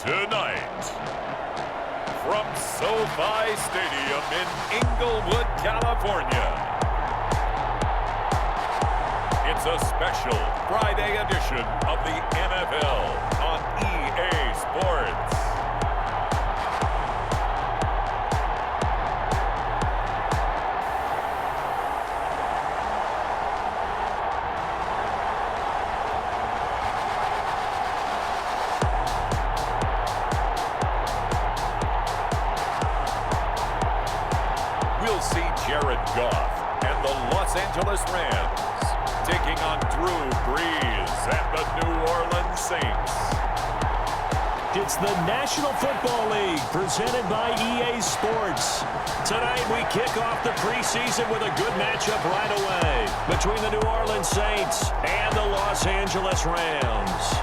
Tonight, from SoFi Stadium in Inglewood, California, it's a special Friday edition of the NFL on EA Sports. We'll see Jared Goff and the Los Angeles Rams taking on Drew Brees and the New Orleans Saints. It's the National Football League presented by EA Sports. Tonight we kick off the preseason with a good matchup right away between the New Orleans Saints and the Los Angeles Rams.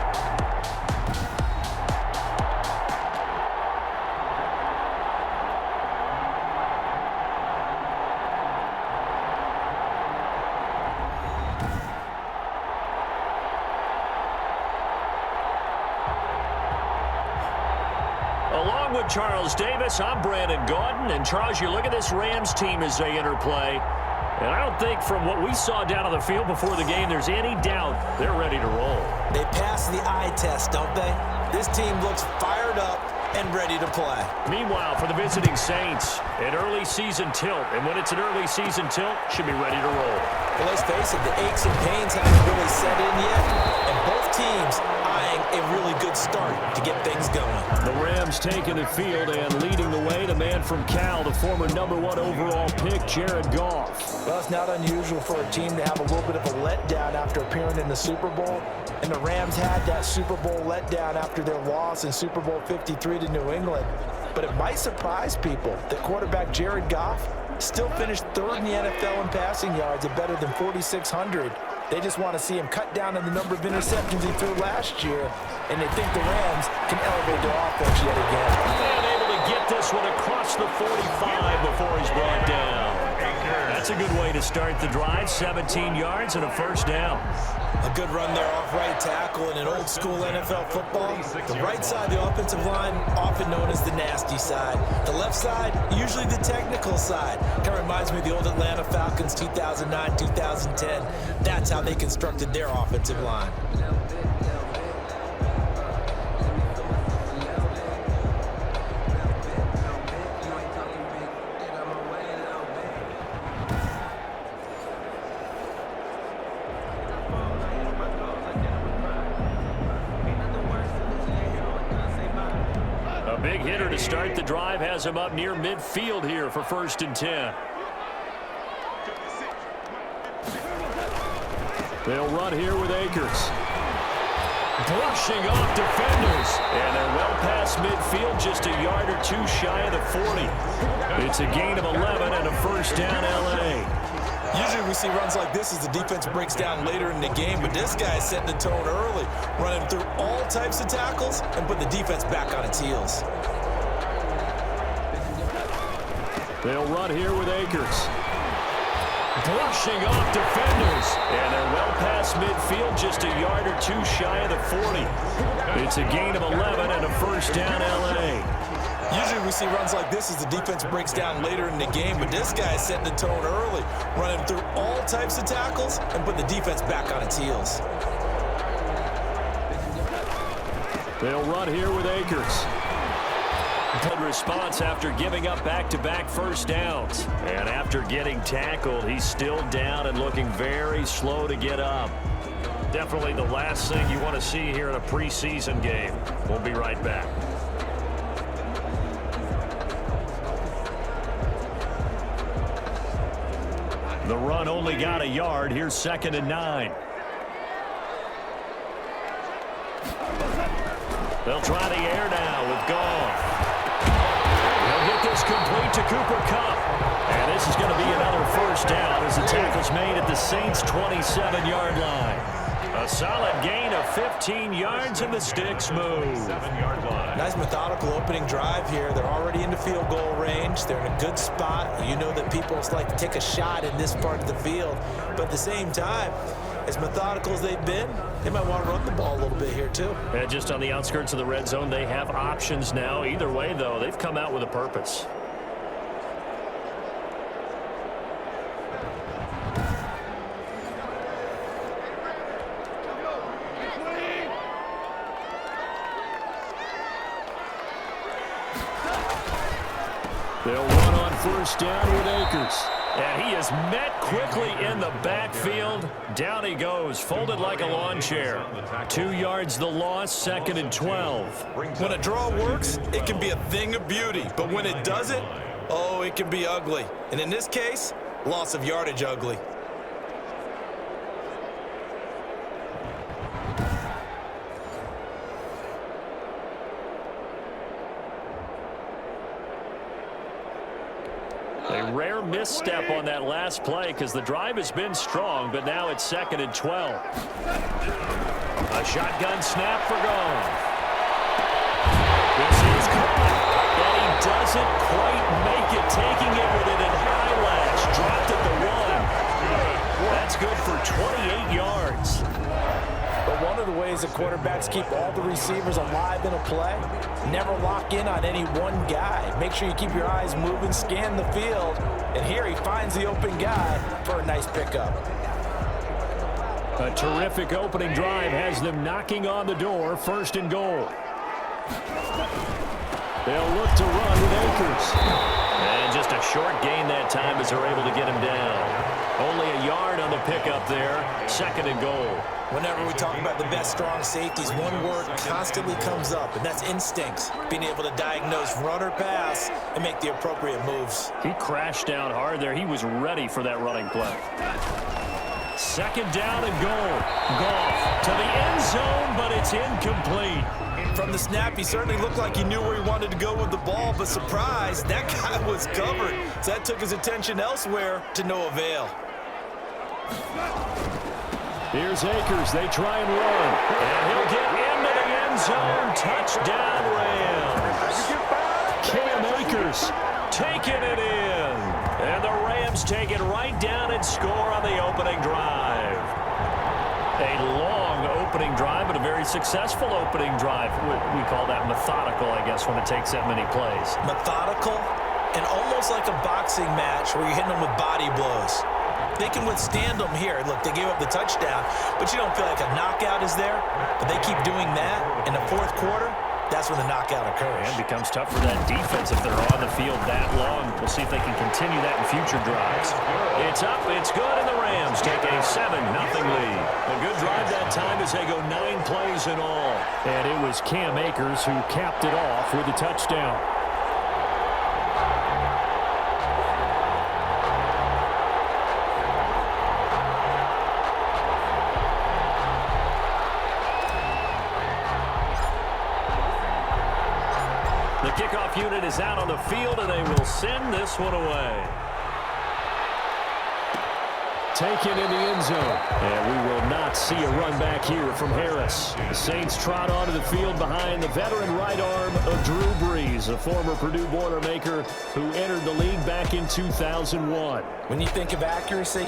Along with Charles Davis, I'm Brandon Gaudin. And Charles, you look at this Rams team as they interplay, and I don't think from what we saw down on the field before the game there's any doubt they're ready to roll. They pass the eye test, don't they? This team looks fired up and ready to play. Meanwhile, for the visiting Saints, an early season tilt. And when it's an early season tilt, should be ready to roll. Well, let's face it, the aches and pains haven't really set in yet. And both teams eyeing a really good start to get things going. The Rams taking the field and leading the way. The man from Cal, the former #1 overall pick, Jared Goff. Well, it's not unusual for a team to have a little bit of a letdown after appearing in the Super Bowl. And the Rams had that Super Bowl letdown after their loss in Super Bowl 53 to New England. But it might surprise people that quarterback Jared Goff still finished third in the NFL in passing yards at better than 4,600. They just want to see him cut down on the number of interceptions he threw last year, and they think the Rams can elevate their offense yet again. And able to get this one across the 45 before he's brought down. That's a good way to start the drive. 17 yards and a first down. A good run there off right tackle in an old-school NFL football. The right side of the offensive line, often known as the nasty side. The left side, usually the technical side. Kind of reminds me of the old Atlanta Falcons 2009, 2010. That's how they constructed their offensive line. Big hitter to start the drive, has him up near midfield here for 1st and 10. They'll run here with Akers. Brushing off defenders. And they're well past midfield, just a yard or two shy of the 40. It's a gain of 11 and a first down L.A. Usually we see runs like this as the defense breaks down later in the game, but this guy's setting the tone early, running through all types of tackles and put the defense back on its heels. They'll run here with Akers. Brushing off defenders. And they're well past midfield, just a yard or two shy of the 40. It's a gain of 11 and a first down L.A. Usually we see runs like this as the defense breaks down later in the game, but this guy's setting the tone early, running through all types of tackles and put the defense back on its heels. They'll run here with Akers. Good response after giving up back-to-back first downs. And after getting tackled, he's still down and looking very slow to get up. Definitely the last thing you want to see here in a preseason game. We'll be right back. The run only got a yard. Here's 2nd and 9. They'll try the air now with Goff. They'll get this complete to Cooper Kupp. And this is going to be another first down as the tackle's made at the Saints' 27-yard line. A solid gain of 15 yards and the sticks move. Nice methodical opening drive here. They're already into field goal range. They're in a good spot. You know that people like to take a shot in this part of the field. But at the same time, as methodical as they've been, they might want to run the ball a little bit here too. And just on the outskirts of the red zone, they have options now. Either way, though, they've come out with a purpose. They'll run on first down with Akers. And he is met quickly in the backfield. Down he goes, folded like a lawn chair. 2 yards the loss, 2nd and 12. When a draw works, it can be a thing of beauty. But when it doesn't, oh, it can be ugly. And in this case, loss of yardage ugly. A rare misstep on that last play because the drive has been strong, but now it's 2nd and 12. A shotgun snap for Goff. This is caught, and he doesn't quite make it, taking it with it in high lash. Dropped at the 1. That's good for 28 yards. But one of the ways that quarterbacks keep all the receivers alive in a play, never lock in on any one guy. Make sure you keep your eyes moving, scan the field, and here he finds the open guy for a nice pickup. A terrific opening drive has them knocking on the door, 1st and goal. They'll look to run with Akers. And just a short gain that time as they're able to get him down. Only a yard on the pickup there, 2nd and goal. Whenever we talk about the best strong safeties, one word constantly comes up, and that's instincts. Being able to diagnose run or pass and make the appropriate moves. He crashed down hard there. He was ready for that running play. 2nd down and goal. Goff to the end zone, but it's incomplete. From the snap, he certainly looked like he knew where he wanted to go with the ball, but surprise, that guy was covered. So that took his attention elsewhere to no avail. Here's Akers. They try and run. And he'll get into the end zone. Touchdown, Rams. Cam Akers taking it in. And the Rams take it right down and score on the opening drive. A long opening drive, but a very successful opening drive. We call that methodical, I guess, when it takes that many plays. Methodical and almost like a boxing match where you're hitting them with body blows. They can withstand them here. Look, they gave up the touchdown, but you don't feel like a knockout is there. But they keep doing that in the 4th quarter. That's when the knockout occurs. And it becomes tough for that defense if they're on the field that long. We'll see if they can continue that in future drives. It's up, it's good, and the Rams take a 7-0 lead. A good drive that time as they go 9 plays in all. And it was Cam Akers who capped it off with a touchdown. The kickoff unit is out on the field, and they will send this one away. Taken in the end zone. And we will not see a run back here from Harris. The Saints trot onto the field behind the veteran right arm of Drew Brees, a former Purdue Boilermaker who entered the league back in 2001. When you think of accuracy,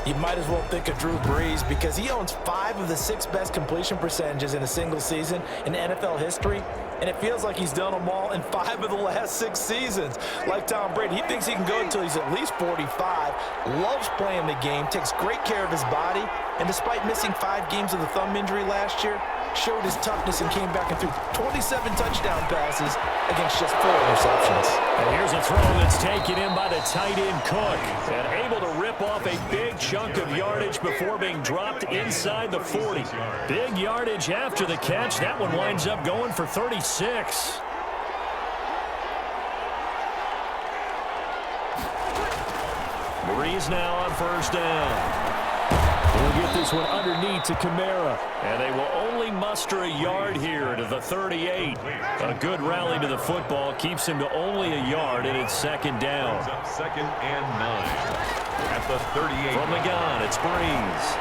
you might as well think of Drew Brees because he owns 5 of the 6 best completion percentages in a single season in NFL history. And it feels like he's done them all in 5 of the last 6 seasons. Like Tom Brady, he thinks he can go until he's at least 45, loves playing the game, takes great care of his body, and despite missing 5 games with a thumb injury last year, showed his toughness and came back and threw 27 touchdown passes against just 4 interceptions. And here's a throw that's taken in by the tight end Cook, and able to rip off a big chunk of yardage before being dropped inside the 40. Big yardage after the catch. That one winds up going for 36. Brees now on first down. We'll get this one underneath to Kamara. And they will only muster a yard here to the 38. A good rally to the football keeps him to only a yard, and it's 2nd down. 2nd and 9 at the 38. From the gun, it's Brees.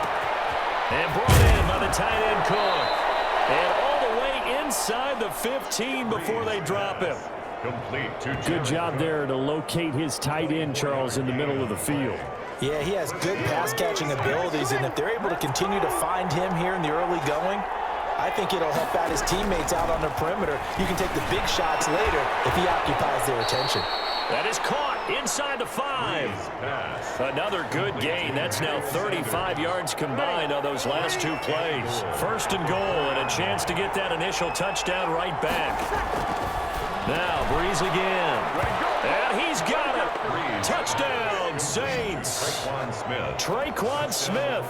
And brought in by the tight end Cook. And all the way inside the 15 before they drop him. Complete to Good job there to locate his tight end, Charles, in the middle of the field. Yeah, he has good pass-catching abilities, and if they're able to continue to find him here in the early going, I think it'll help out his teammates out on the perimeter. You can take the big shots later if he occupies their attention. That is caught inside the 5. Another good gain. That's now 35 yards combined on those last 2 plays. First and goal, and a chance to get that initial touchdown right back. Now, Breeze again. And he's got it. Touchdown, Saints. Traquan Smith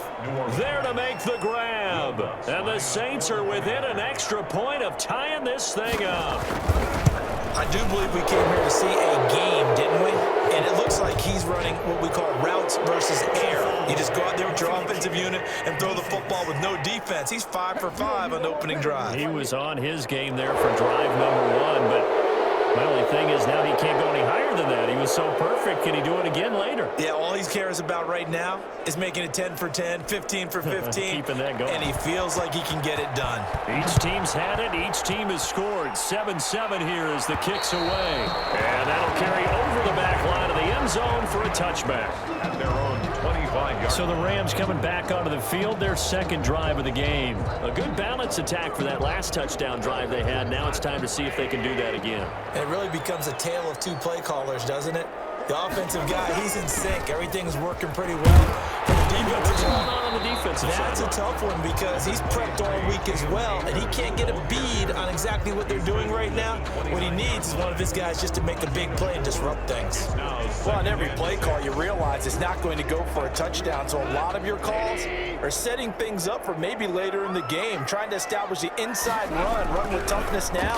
there to make the grab. And the Saints are within an extra point of tying this thing up. I do believe we came here to see a game, didn't we? And it looks like he's running what we call routes versus air. You just go out there with your offensive unit and throw the football with no defense. He's 5 for 5 on the opening drive. He was on his game there for drive number 1, but my only thing is now he can't go any higher than that. He was so perfect. Can he do it again later? Yeah, all he cares about right now is making it 10 for 10, 15 for 15. Keeping that going. And he feels like he can get it done. Each team's had it. Each team has scored. 7-7 here as the kick's away. And that'll carry over the back line of the end zone for a touchback. At their own 25-yard. So the Rams coming back onto the field, their second drive of the game. A good balance attack for that last touchdown drive they had. Now it's time to see if they can do that again. It really becomes a tale of 2 play callers, doesn't it? The offensive guy, he's in sync. Everything's working pretty well. For the defensive What's going on the defensive side? That's a tough one because he's prepped all week as well, and he can't get a bead on exactly what they're doing right now. What he needs is one of his guys just to make a big play and disrupt things. Well, on every play call, you realize it's not going to go for a touchdown, so a lot of your calls are setting things up for maybe later in the game, trying to establish the inside run with toughness now,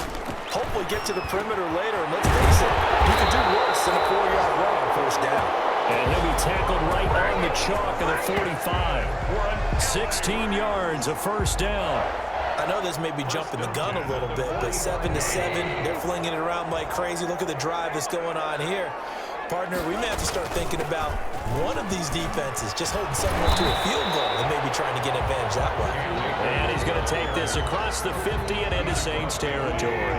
hopefully get to the perimeter later, and let's face it, you can do worse than a 4-yard run on first down. And he'll be tackled right on the chalk of the 45. 16 yards, a first down. I know this may be jumping the gun a little bit, but 7-7, they're flinging it around like crazy. Look at the drive that's going on here. Partner, we may have to start thinking about one of these defenses just holding someone to a field goal and maybe trying to get advantage that way. And he's going to take this across the 50 and into Saints territory.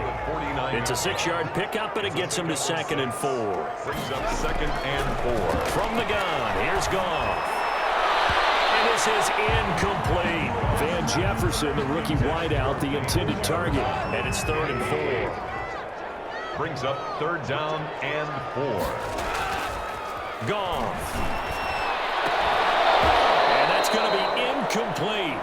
It's a 6-yard pickup, and it gets him to 2nd and 4. Brings up 2nd and 4. From the gun, here's Goff. And this is incomplete. Van Jefferson, the rookie wideout, the intended target. And it's 3rd and 4. Brings up 3rd down and 4. Goff. And that's going to be incomplete.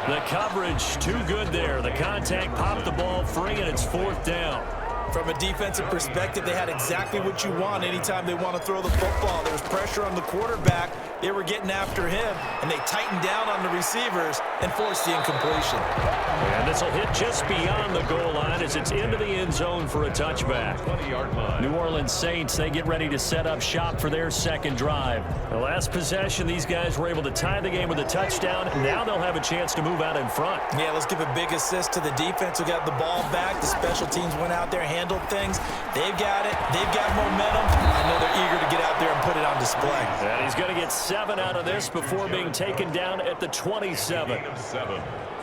The coverage too good there. The contact popped the ball free, and it's 4th down. From a defensive perspective, they had exactly what you want anytime they want to throw the football. There was pressure on the quarterback. They were getting after him, and they tightened down on the receivers and forced the incompletion. And this will hit just beyond the goal line as it's into the end zone for a touchback. 20-yard line. New Orleans Saints, they get ready to set up shop for their second drive. The last possession, these guys were able to tie the game with a touchdown. Now they'll have a chance to move out in front. Yeah, let's give a big assist to the defense who got the ball back. The special teams went out there, handled things. They've got it. They've got momentum. I know they're eager to get out there and put it on display. And he's going to get 7 out of this before being taken down at the 27.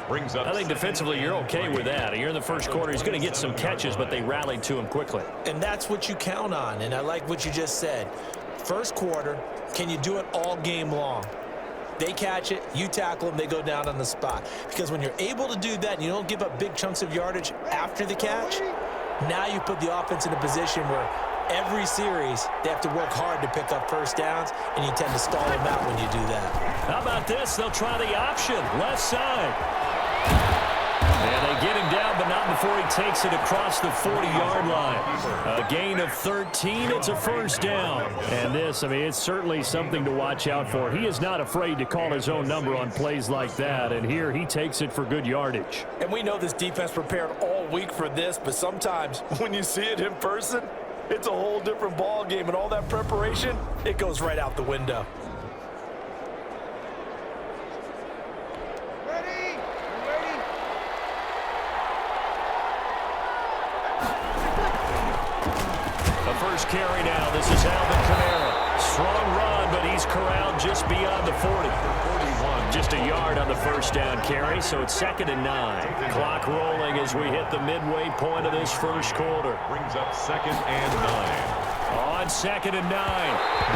Brings up. I think defensively you're okay with that. Here in the first quarter, he's going to get some catches, but they rallied to him quickly. And that's what you count on, and I like what you just said. First quarter, can you do it all game long? They catch it, you tackle them, they go down on the spot. Because when you're able to do that and you don't give up big chunks of yardage after the catch, now you put the offense in a position where every series they have to work hard to pick up first downs, and you tend to stall them out when you do that. How about this? They'll try the option, left side. And they get him down, but not before he takes it across the 40-yard line. A gain of 13. It's a first down. And this, I mean, it's certainly something to watch out for. He is not afraid to call his own number on plays like that. And here he takes it for good yardage. And we know this defense prepared all week for this, but sometimes when you see it in person, it's a whole different ball game. And all that preparation, it goes right out the window. First carry now. This is Alvin Kamara. Strong run, but he's corralled just beyond the 40. 41. Just a yard on the first down carry, so it's 2nd and 9. Clock rolling as we hit the midway point of this first quarter. Brings up 2nd and 9. On 2nd and 9,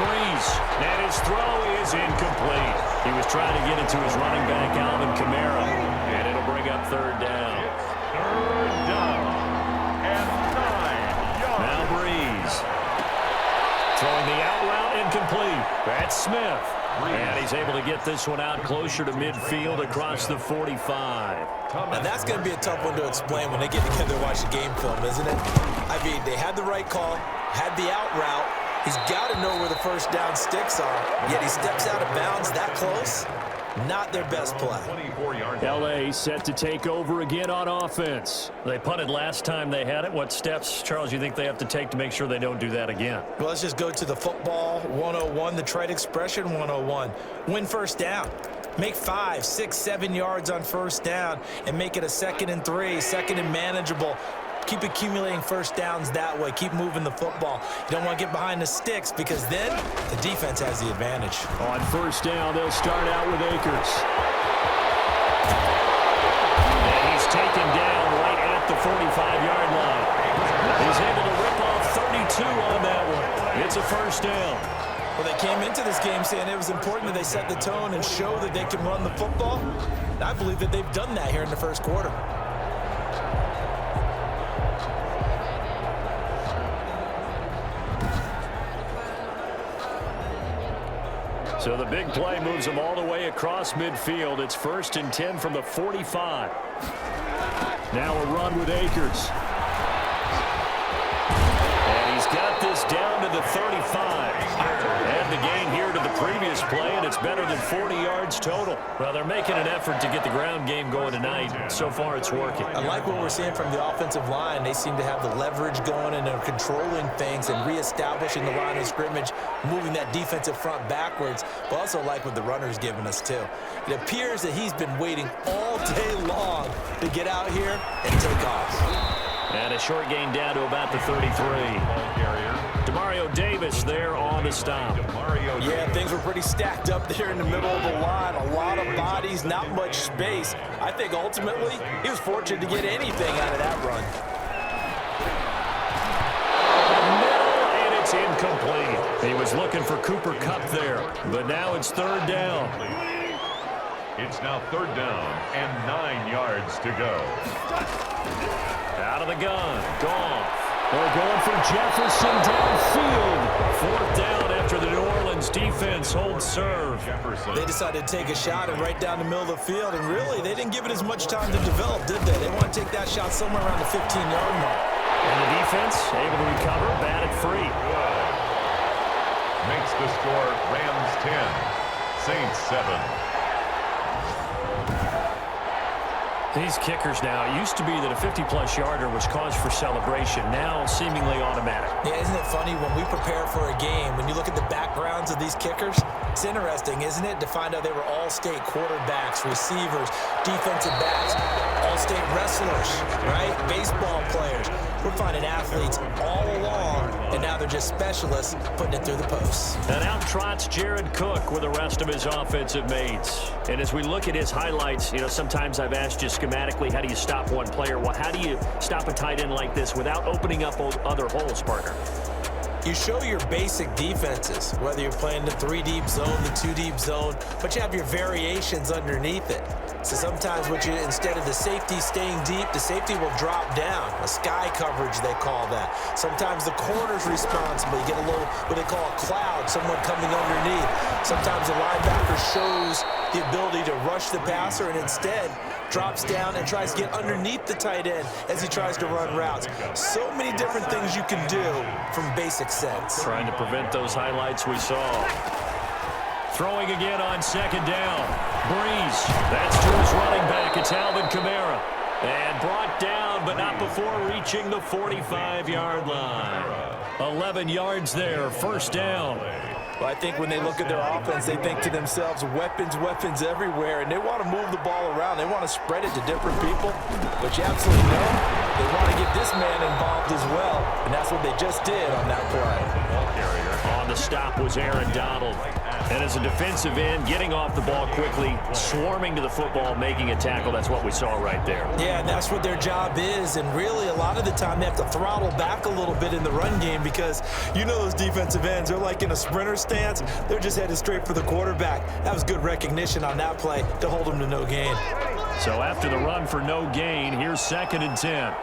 Breeze, and his throw is incomplete. He was trying to get it to his running back, Alvin Kamara, and it'll bring up 3rd down. 3rd down and 9 yards. Now Breeze. Throwing the out route incomplete. That's Smith. And he's able to get this one out closer to midfield across the 45. Now that's going to be a tough one to explain when they get together and watch the game film, isn't it? I mean, they had the right call, had the out route. He's got to know where the first down sticks are, yet he steps out of bounds that close. Not their best play. L.A. set to take over again on offense. They punted last time they had it. What steps, Charles, you think they have to take to make sure they don't do that again? Well, let's just go to the football 101, the trite expression 101. Win first down. Make 5, 6, 7 yards on first down and make it a 2nd and 3, 2nd and manageable. Keep accumulating first downs that way. Keep moving the football. You don't want to get behind the sticks because then the defense has the advantage. On first down, they'll start out with Akers. And he's taken down right at the 45-yard line. He's able to rip off 32 on that one. It's a first down. Well, they came into this game saying it was important that they set the tone and show that they can run the football. And I believe that they've done that here in the first quarter. So the big play moves them all the way across midfield. It's 1st and 10 from the 45. Now a run with Akers. And he's got this down to the 35. And the gain here to the previous play, and it's better than 40 yards total. Well, they're making an effort to get the ground game going tonight. So far, it's working. I like what we're seeing from the offensive line. They seem to have the leverage going, and they're controlling things and reestablishing the line of scrimmage, moving that defensive front backwards. But also like what the runner's giving us, too. It appears that he's been waiting all day long to get out here and take off. And a short gain down to about the 33. Demario Davis there on the stop. Yeah, things were pretty stacked up there in the middle of the line. A lot of bodies, not much space. I think ultimately he was fortunate to get anything out of that run. Middle, and it's incomplete. He was looking for Cooper Kupp there, but now it's 3rd down. It's now 3rd down and 9 yards to go. Out of the gun, Goff. They're going for Jefferson downfield. 4th down after the New Orleans defense holds serve. They decided to take a shot and right down the middle of the field, and really, they didn't give it as much time to develop, did they? They want to take that shot somewhere around the 15-yard mark. And the defense able to recover, batted free. Makes the score Rams 10, Saints 7. These kickers now, it used to be that a 50-plus yarder was cause for celebration. Now seemingly automatic. Yeah, isn't it funny when we prepare for a game, when you look at the backgrounds of these kickers, it's interesting, isn't it, to find out they were all-state quarterbacks, receivers, defensive backs, all-state wrestlers, right? Baseball players. We're finding athletes all along, and now they're just specialists putting it through the posts. And out trots Jared Cook with the rest of his offensive mates. And as we look at his highlights, you know, sometimes I've asked you schematically, how do you stop one player? Well, how do you stop a tight end like this without opening up other holes, partner? You show your basic defenses, whether you're playing the 3-deep zone, the 2-deep zone, but you have your variations underneath it. So sometimes instead of the safety staying deep, the safety will drop down. A sky coverage, they call that. Sometimes the corner's responsible. You get a little, what they call a cloud, someone coming underneath. Sometimes the linebacker shows the ability to rush the passer and instead drops down and tries to get underneath the tight end as he tries to run routes. So many different things you can do from basic sense. Trying to prevent those highlights we saw. Throwing again on 2nd down. Breeze. That's to his running back. It's Alvin Kamara. And brought down, but not before reaching the 45-yard line. 11 yards there. 1st down. Well, I think when they look at their offense, they think to themselves, weapons, weapons everywhere, and they want to move the ball around. They want to spread it to different people, but you absolutely know they want to get this man involved as well, and that's what they just did on that play. On the stop was Aaron Donald. And as a defensive end, getting off the ball quickly, swarming to the football, making a tackle, that's what we saw right there. Yeah, and that's what their job is. And really, a lot of the time, they have to throttle back a little bit in the run game because you know those defensive ends, they're like in a sprinter stance. They're just headed straight for the quarterback. That was good recognition on that play to hold them to no gain. So after the run for no gain, here's 2nd and 10.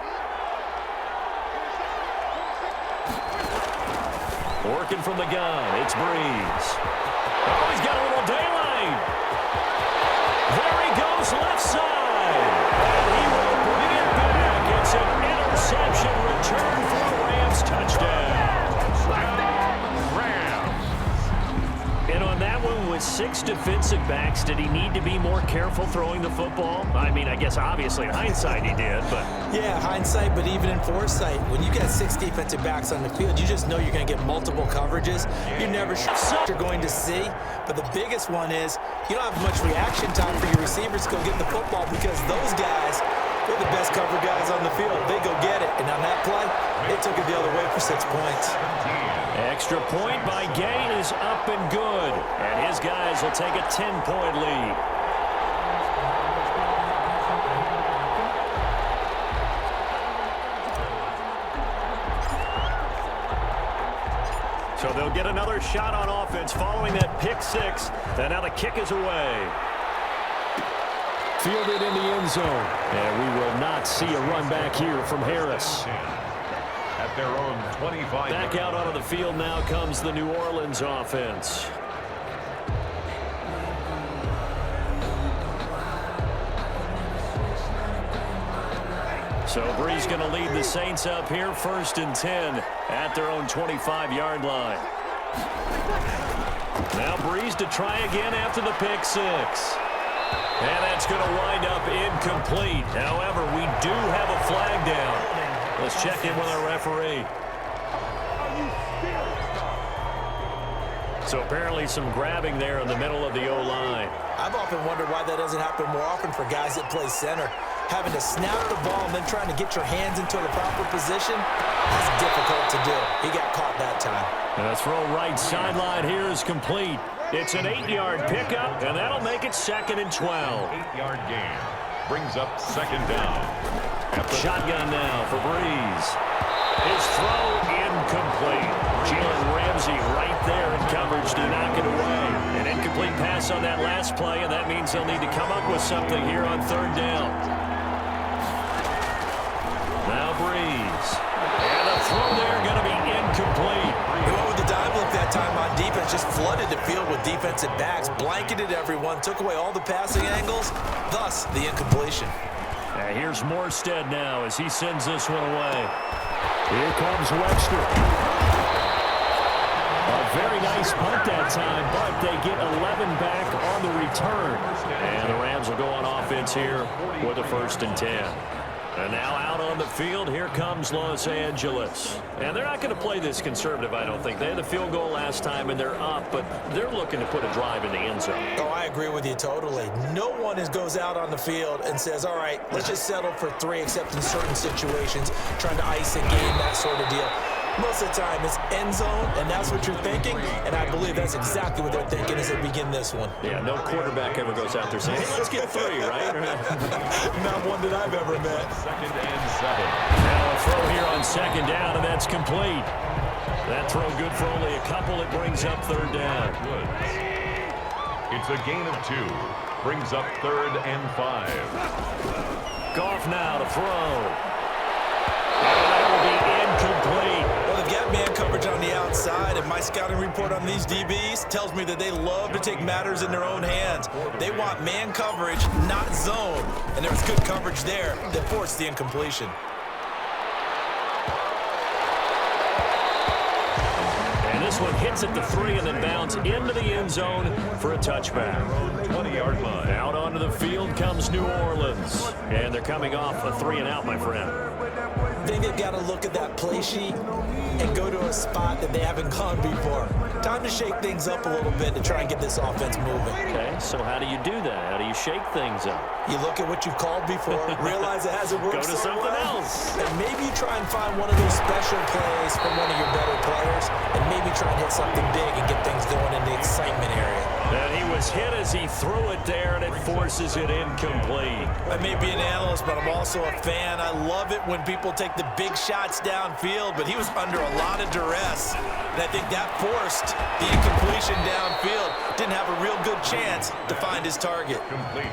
Working from the gun, it's Breeze. Oh, he's got a little daylight. There he goes, left side. And he will bring it back. It's an interception return for the Rams touchdown. And on that one, with 6 defensive backs, did he need to be more careful throwing the football? I mean, I guess obviously in hindsight he did, but... Yeah, hindsight, but even in foresight, when you got 6 defensive backs on the field, you just know you're going to get multiple coverages. You're never sure what you're going to see. But the biggest one is you don't have much reaction time for your receivers to go get the football because those guys, they're the best cover guys on the field. They go get it. And on that play, they took it the other way for 6 points. Extra point by Gain is up and good. And his guys will take a 10-point lead. So they'll get another shot on offense following that pick 6. And now the kick is away. Fielded in the end zone. And we will not see a run back here from Harris. At their own 25. Back out onto the field now comes the New Orleans offense. So Breeze going to lead the Saints up here, 1st and 10 at their own 25-yard line. Now Breeze to try again after the pick 6. And that's going to wind up incomplete. However, we do have a flag down. Let's check in with our referee. So apparently some grabbing there in the middle of the O-line. I've often wondered why that doesn't happen more often for guys that play center. Having to snap the ball and then trying to get your hands into the proper position, that's difficult to do. He got caught that time. And the throw right sideline here is complete. It's an 8-yard pickup, and that'll make it 2nd and 12. 8-yard gain brings up 2nd down. Shotgun now for Breeze. His throw incomplete. Jalen Ramsey right there in coverage to knock it away. An incomplete pass on that last play, and that means they'll need to come up with something here on 3rd down. Now Breeze. And the throw there going to be incomplete. He went with the dive look that time on defense, just flooded the field with defensive backs, blanketed everyone, took away all the passing angles, thus the incompletion. Here's Morstead now as he sends this one away. Here comes Webster. A very nice punt that time, but they get 11 back on the return. And the Rams will go on offense here with a 1st and 10. And now out on the field, here comes Los Angeles. And they're not going to play this conservative, I don't think. They had the field goal last time, and they're up, but they're looking to put a drive in the end zone. Oh, I agree with you totally. No one goes out on the field and says, all right, let's just settle for 3, except in certain situations, trying to ice a game, that sort of deal. Most of the time, it's end zone, and that's what you're thinking, and I believe that's exactly what they're thinking as they begin this one. Yeah, no quarterback ever goes out there saying, hey, let's get 3, right? Not one that I've ever met. 2nd and 7. Now a throw here on 2nd down, and that's complete. That throw good for only a couple. It brings up 3rd down. It's a gain of 2. Brings up 3rd and 5. Goff now to throw. And that will be incomplete. Well, they've got man coverage on the outside, and my scouting report on these DBs tells me that they love to take matters in their own hands. They want man coverage, not zone. And there was good coverage there that forced the incompletion. And this one hits at the 3 and then bounds into the end zone for a touchback. 20-yard line. Out onto the field comes New Orleans. And they're coming off a 3-and-out, my friend. They get they've got to look at that play sheet and go to a spot that they haven't gone before. Time to shake things up a little bit to try and get this offense moving. Okay, so how do you do that? How do you shake things up? You look at what you've called before, realize it hasn't worked Go to something else. and maybe you try and find one of those special plays from one of your better players, and maybe try and hit something big and get things going in the excitement area. And he was hit as he threw it there, and it forces it incomplete. I may be an analyst, but I'm also a fan. I love it when people take the big shots downfield, but he was under a lot of duress, and I think that forced the incompletion downfield. Didn't have a real good chance to find his target.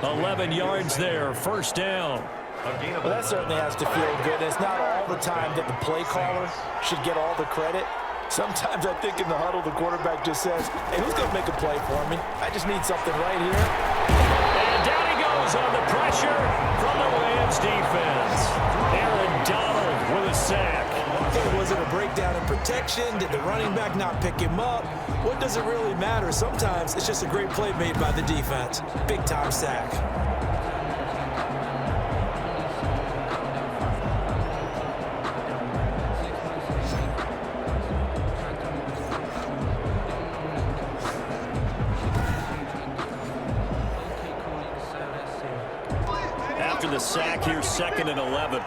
11 yards there, first down. Well, that certainly has to feel good. It's not all the time that the play caller should get all the credit. Sometimes I think in the huddle, the quarterback just says, hey, who's going to make a play for me? I just need something right here. And down he goes on the pressure from the Rams defense. Aaron Donald with a sack. Was it a breakdown in protection? Did the running back not pick him up? What does it really matter? Sometimes it's just a great play made by the defense. Big-time sack. After the sack here, 2nd and 11.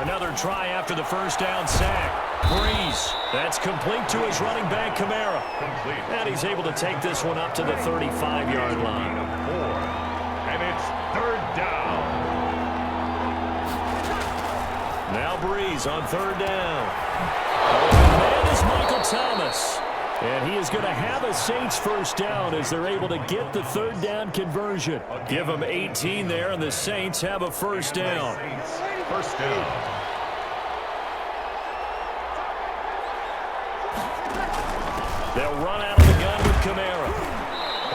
Another try after the first down sack. Breeze. That's complete to his running back, Kamara. And he's able to take this one up to the 35-yard line. And it's 3rd down. Now Breeze on 3rd down. Oh, man is Michael Thomas. And he is going to have a Saints first down as they're able to get the 3rd down conversion. Give them 18 there, and the Saints have a first down. First down. They'll run out of the gun with Kamara.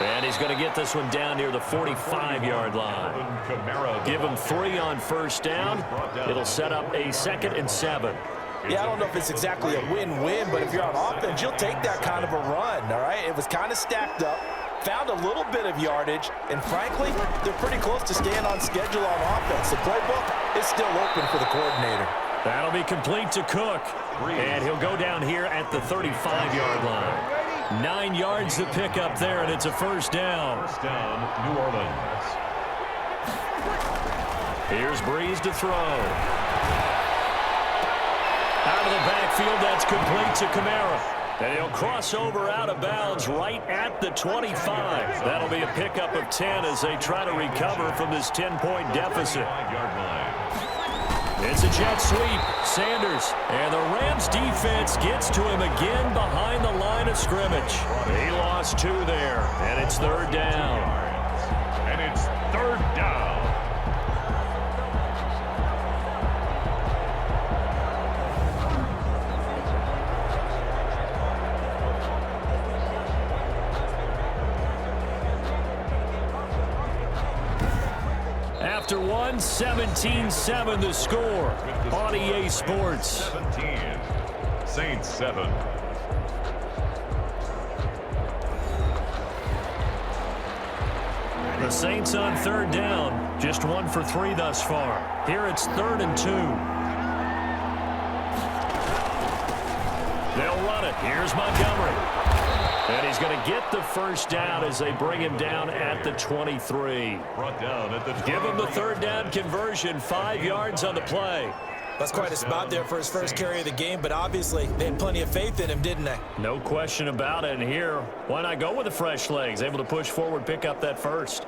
And he's going to get this one down near the 45-yard line. Give him 3 on first down. It'll set up a 2nd and 7. Yeah, I don't know if it's exactly a win-win, but if you're on offense, you'll take that kind of a run, all right? It was kind of stacked up, found a little bit of yardage, and frankly, they're pretty close to staying on schedule on offense. The playbook is still open for the coordinator. That'll be complete to Cook, and he'll go down here at the 35-yard line. 9 yards to pick up there, and it's a first down. First down, New Orleans. Here's Breeze to throw. Out of the backfield, that's complete to Kamara. And he'll cross over out of bounds right at the 25. That'll be a pickup of 10 as they try to recover from this 10-point deficit. It's a jet sweep. Sanders. And the Rams defense gets to him again behind the line of scrimmage. He lost 2 there, and it's 3rd down. And it's 3rd down. After one, 17-7 the score on EA Sports. 17. Saints 7. The Saints on 3rd down, just 1 for 3 thus far. Here it's 3rd and 2. They'll run it. Here's Montgomery. And he's going to get the first down as they bring him down at the 23. Brought down at the 23. Give him the 3rd down conversion, 5 yards on the play. That's quite a spot there for his first carry of the game, but obviously they had plenty of faith in him, didn't they? No question about it. And here, why not go with the fresh legs? Able to push forward, pick up that first.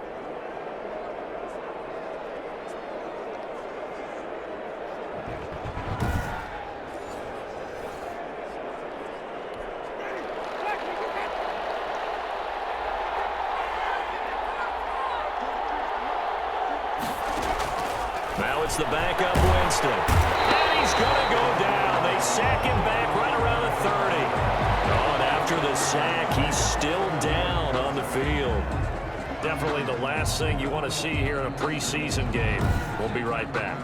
Now it's the backup Winston. And he's going to go down. They sack him back right around the 30. Oh, and after the sack, he's still down on the field. Definitely the last thing you want to see here in a preseason game. We'll be right back.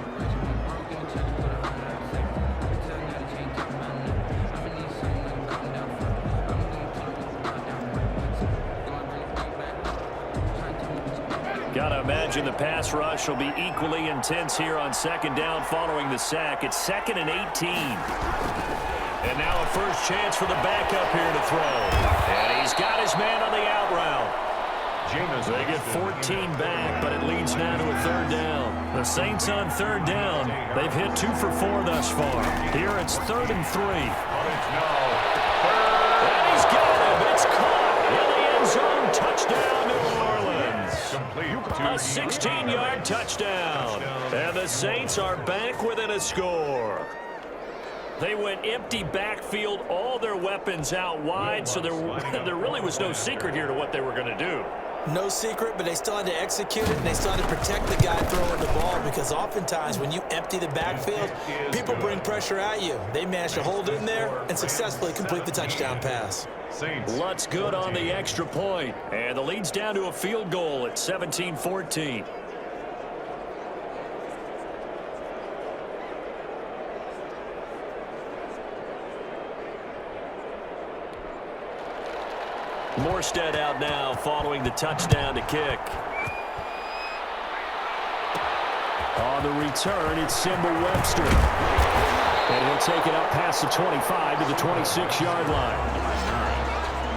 Got Got to imagine the pass rush will be equally intense here on second down following the sack. It's 2nd and 18. And now a first chance for the backup here to throw. And he's got his man on the out route. They get 14 back, but it leads now to a 3rd down. The Saints on 3rd down. They've hit 2 for 4 thus far. Here it's 3rd and 3. And he's got him. It's caught in the end zone. Touchdown, New Orleans. A 16-yard touchdown. And the Saints are back within a score. They went empty backfield, all their weapons out wide, so there really was no secret here to what they were going to do. No secret, but they still had to execute it, and they still had to protect the guy throwing the ball, because oftentimes when you empty the backfield, people bring pressure at you. They managed to hold in there and successfully complete the touchdown pass. Lutz good on the extra point, and the lead's down to a field goal at 17-14. Morstead out now following the touchdown to kick. On the return, it's Simba Webster. And he'll take it up past the 25 to the 26-yard line.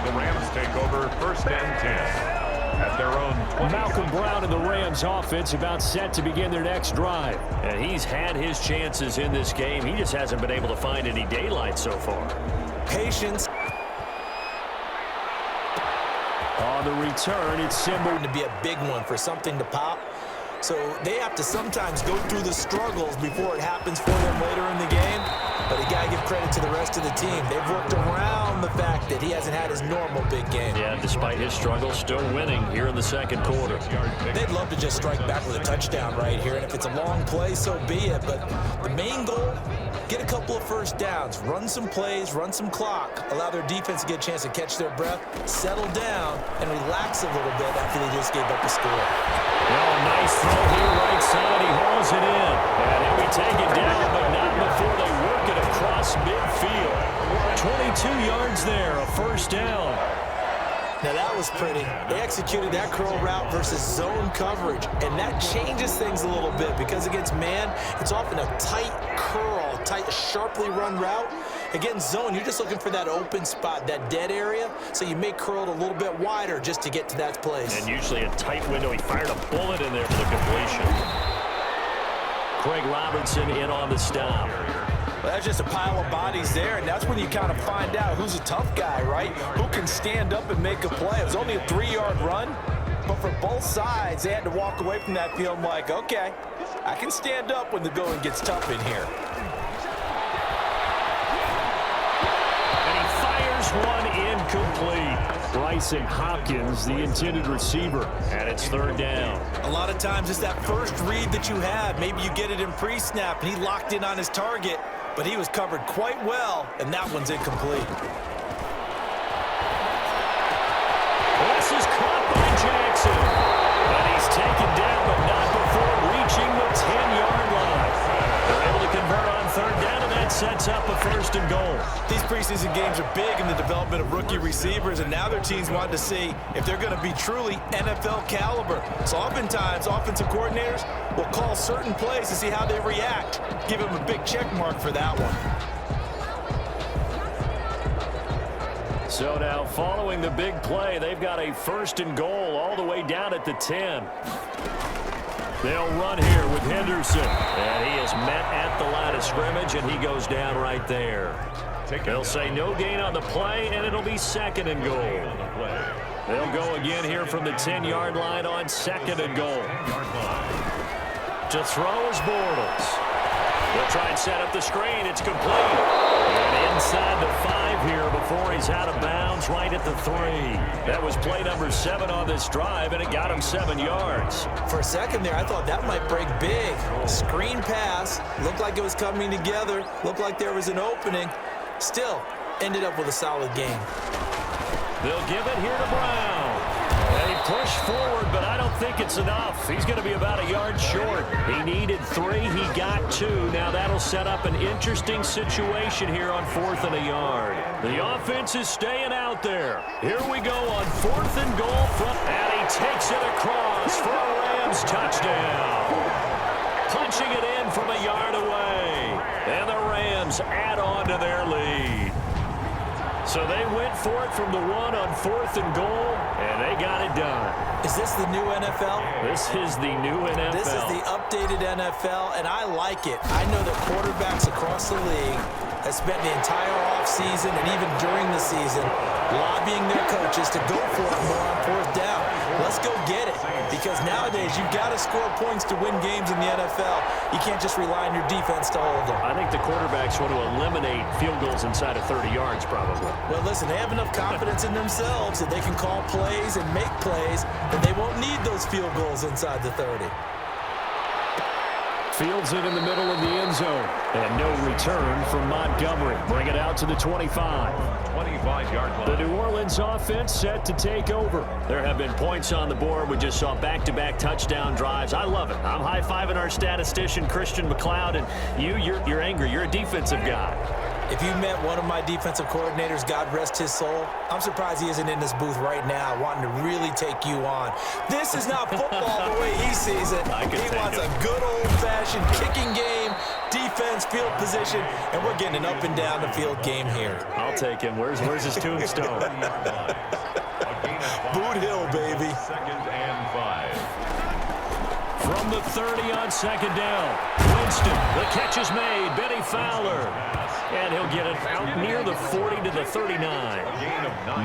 The Rams take over 1st and 10 at their own 20. Malcolm Brown and the Rams offense about set to begin their next drive. And he's had his chances in this game. He just hasn't been able to find any daylight so far. Patience. On the return, it's Simba. To be a big one for something to pop. So they have to sometimes go through the struggles before it happens for them later in the game. But you got to give credit to the rest of the team. They've worked around the fact that he hasn't had his normal big game. Yeah, despite his struggles, still winning here in the 2nd quarter. They'd love to just strike back with a touchdown right here. And if it's a long play, so be it. But the main goal, get a couple of first downs, run some plays, run some clock, allow their defense to get a chance to catch their breath, settle down, and relax a little bit after they just gave up a score. Well, nice throw here right side. He hauls it in. And he'll be taken down, but not before they work it across midfield. 22 yards there, a first down. Now that was pretty. They executed that curl route versus zone coverage, and that changes things a little bit because against man, it's often a tight curl, tight, sharply run route. Against zone, you're just looking for that open spot, that dead area, so you may curl it a little bit wider just to get to that place. And usually a tight window. He fired a bullet in there for the completion. Craig Robertson in on the stop. Well, that's just a pile of bodies there, and that's when you kind of find out who's a tough guy, right? Who can stand up and make a play. It was only a 3-yard run, but for both sides, they had to walk away from that field like, okay, I can stand up when the going gets tough in here. And he fires one incomplete. Bryson Hopkins, the intended receiver, and it's 3rd down. A lot of times it's that first read that you have. Maybe you get it in pre-snap, and he locked in on his target, but he was covered quite well, and that one's incomplete. This is caught by Jackson. And he's taken down, but not before reaching the 10-yard line. They're able to convert on 3rd down, and that sets up a 1st and goal. These preseason games are big in the development of rookie receivers, and now their teams want to see if they're going to be truly NFL caliber. So oftentimes, offensive coordinators will call certain plays to see how they react. Give them a big check mark for that one. So now, following the big play, they've got a 1st and goal all the way down at the 10. They'll run here with Henderson. And he is met at the line of scrimmage, and he goes down right there. They'll say no gain on the play, and it'll be 2nd and goal. They'll go again here from the 10-yard line on 2nd and goal. To throw is Bortles. They'll try and set up the screen. It's complete. And inside the 5 here before he's out of bounds right at the 3. That was play number 7 on this drive, and it got him 7 yards. For a second there, I thought that might break big. Screen pass. Looked like it was coming together. Looked like there was an opening. Still, ended up with a solid game. They'll give it here to Brown. And he pushed forward, but I don't think it's enough. He's going to be about a yard short. He needed 3. He got 2. Now that'll set up an interesting situation here on 4th and a yard. The offense is staying out there. Here we go on 4th and goal from, and he takes it across for a Rams Rams touchdown. Punching it in from a yard away. And the Rams add on to their lead. So they went for it from the 1 on 4th and goal, and they got it done. Is this the new NFL? This is the new NFL. This is the updated NFL, and I like it. I know that quarterbacks across the league have spent the entire offseason and even during the season lobbying their coaches to go for it more on 4th down. Let's go get it, because nowadays you've got to score points to win games in the NFL. You can't just rely on your defense to hold them. I think the quarterbacks want to eliminate field goals inside of 30 yards probably. Well, listen, they have enough confidence in themselves that they can call plays and make plays, and they won't need those field goals inside the 30. Fields it in the middle of the end zone. And no return from Montgomery. Bring it out to the 25. 25-yard line. The New Orleans offense set to take over. There have been points on the board. We just saw back-to-back touchdown drives. I love it. I'm high-fiving our statistician, Christian McLeod, and you're angry. You're a defensive guy. If you met one of my defensive coordinators, God rest his soul, I'm surprised he isn't in this booth right now wanting to really take you on. This is not football the way he sees it. He wants a good old-fashioned kicking game, defense, field position, and we're getting an up-and-down the field game here. I'll take him. Where's his tombstone? Boot Hill, baby. 2nd and 5. From the 30 on 2nd down. Winston, the catch is made. Benny Fowler. And he'll get it out near the 40 to the 39.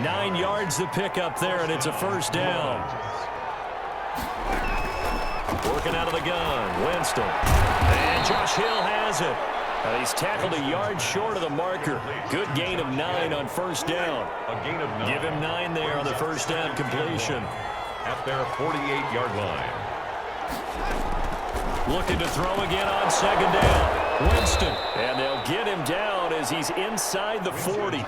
9 yards to pick up there, and it's a 1st down. Working out of the gun, Winston. And Josh Hill has it. He's tackled a yard short of the marker. Good gain of 9 on 1st down. Give him 9 there on the 1st down completion. At their 48-yard line. Looking to throw again on 2nd down. Winston, and they'll get him down as he's inside the 40.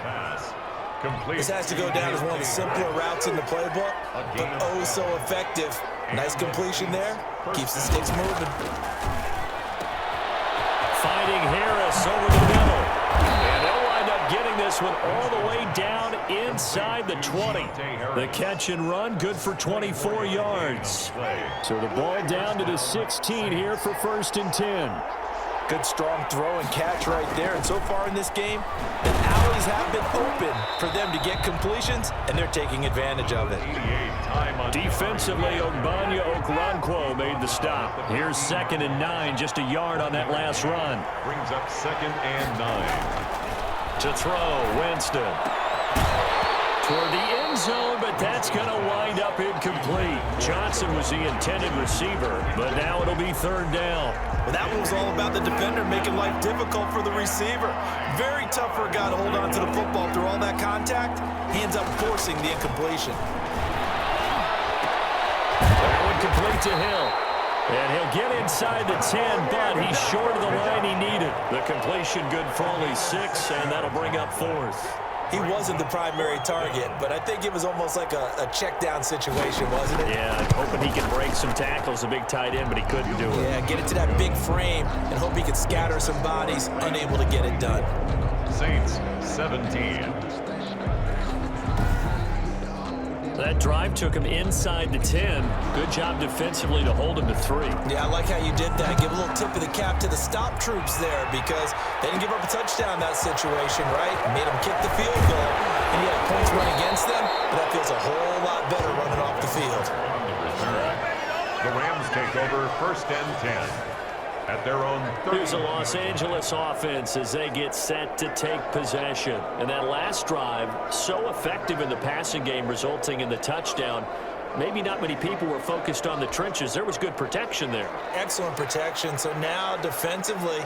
This has to go down as one of the simpler routes in the playbook, but oh so effective. Nice completion there. Keeps the sticks moving. Fighting Harris over the middle. And they'll wind up getting this one all the way down inside the 20. The catch and run, good for 24 yards. So the ball down to the 16 here for 1st and 10. Good strong throw and catch right there. And so far in this game, the alleys have been open for them to get completions, and they're taking advantage of it. Defensively, Ogbanya Okoronkwo made the stop. Here's 2nd and 9, just a yard on that last run. Brings up 2nd and 9. To throw, Winston. Toward the end zone, but that's going to wind up incomplete. Johnson was the intended receiver, but now it'll be 3rd down. Well, that one was all about the defender making life difficult for the receiver. Very tough for a guy to hold on to the football through all that contact. He ends up forcing the incompletion. That one complete to Hill. And he'll get inside the 10, but he's short of the line he needed. The completion good for only 6, and that'll bring up 4th. He wasn't the primary target, but I think it was almost like a check-down situation, wasn't it? Yeah, hoping he could break some tackles, a big tight end, but he couldn't do it. Yeah, get it to that big frame and hope he could scatter some bodies, unable to get it done. Saints, 17. That drive took him inside the 10. Good job defensively to hold him to 3. Yeah, I like how you did that. Give a little tip of the cap to the stop troops there, because they didn't give up a touchdown in that situation, right? Made them kick the field goal, and you had points run against them, but that feels a whole lot better running off the field. The Rams take over 1st and 10. At their own 30. Here's the Los Angeles offense as they get set to take possession. And that last drive, so effective in the passing game, resulting in the touchdown. Maybe not many people were focused on the trenches. There was good protection there. Excellent protection. So now defensively,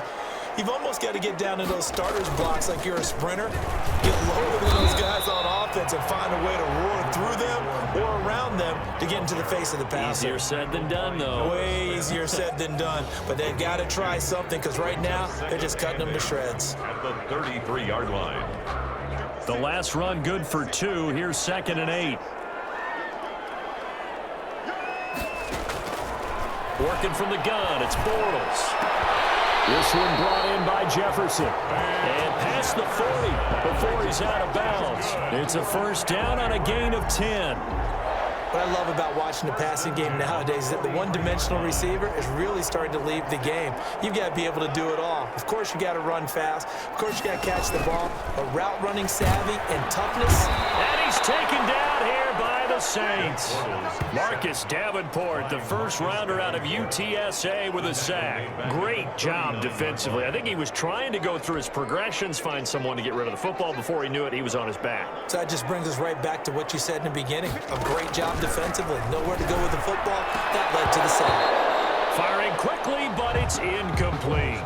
you've almost got to get down to those starters blocks like you're a sprinter. Get lower than those guys on offense and find a way to roar through them or around them to get into the face of the passer. Easier said than done, though. Way easier said than done. But they've got to try something, because right now they're just cutting them to shreds. At the 33-yard line. The last run good for 2. Here's 2nd and 8. Working from the gun, it's Bortles. This one brought in by Jefferson. And past the 40 before he's out of bounds. It's a 1st down on a gain of 10. What I love about watching the passing game nowadays is that the one-dimensional receiver is really starting to leave the game. You've got to be able to do it all. Of course, you got to run fast. Of course, you got to catch the ball. But route running savvy and toughness. And he's taken down here by the Saints. Marcus Davenport, the first rounder out of UTSA with a sack. Great job defensively. I think he was trying to go through his progressions, find someone to get rid of the football. Before he knew it, he was on his back. So that just brings us right back to what you said in the beginning. A great job defensively. Nowhere to go with the football. That led to the sack. Firing quickly, but it's incomplete.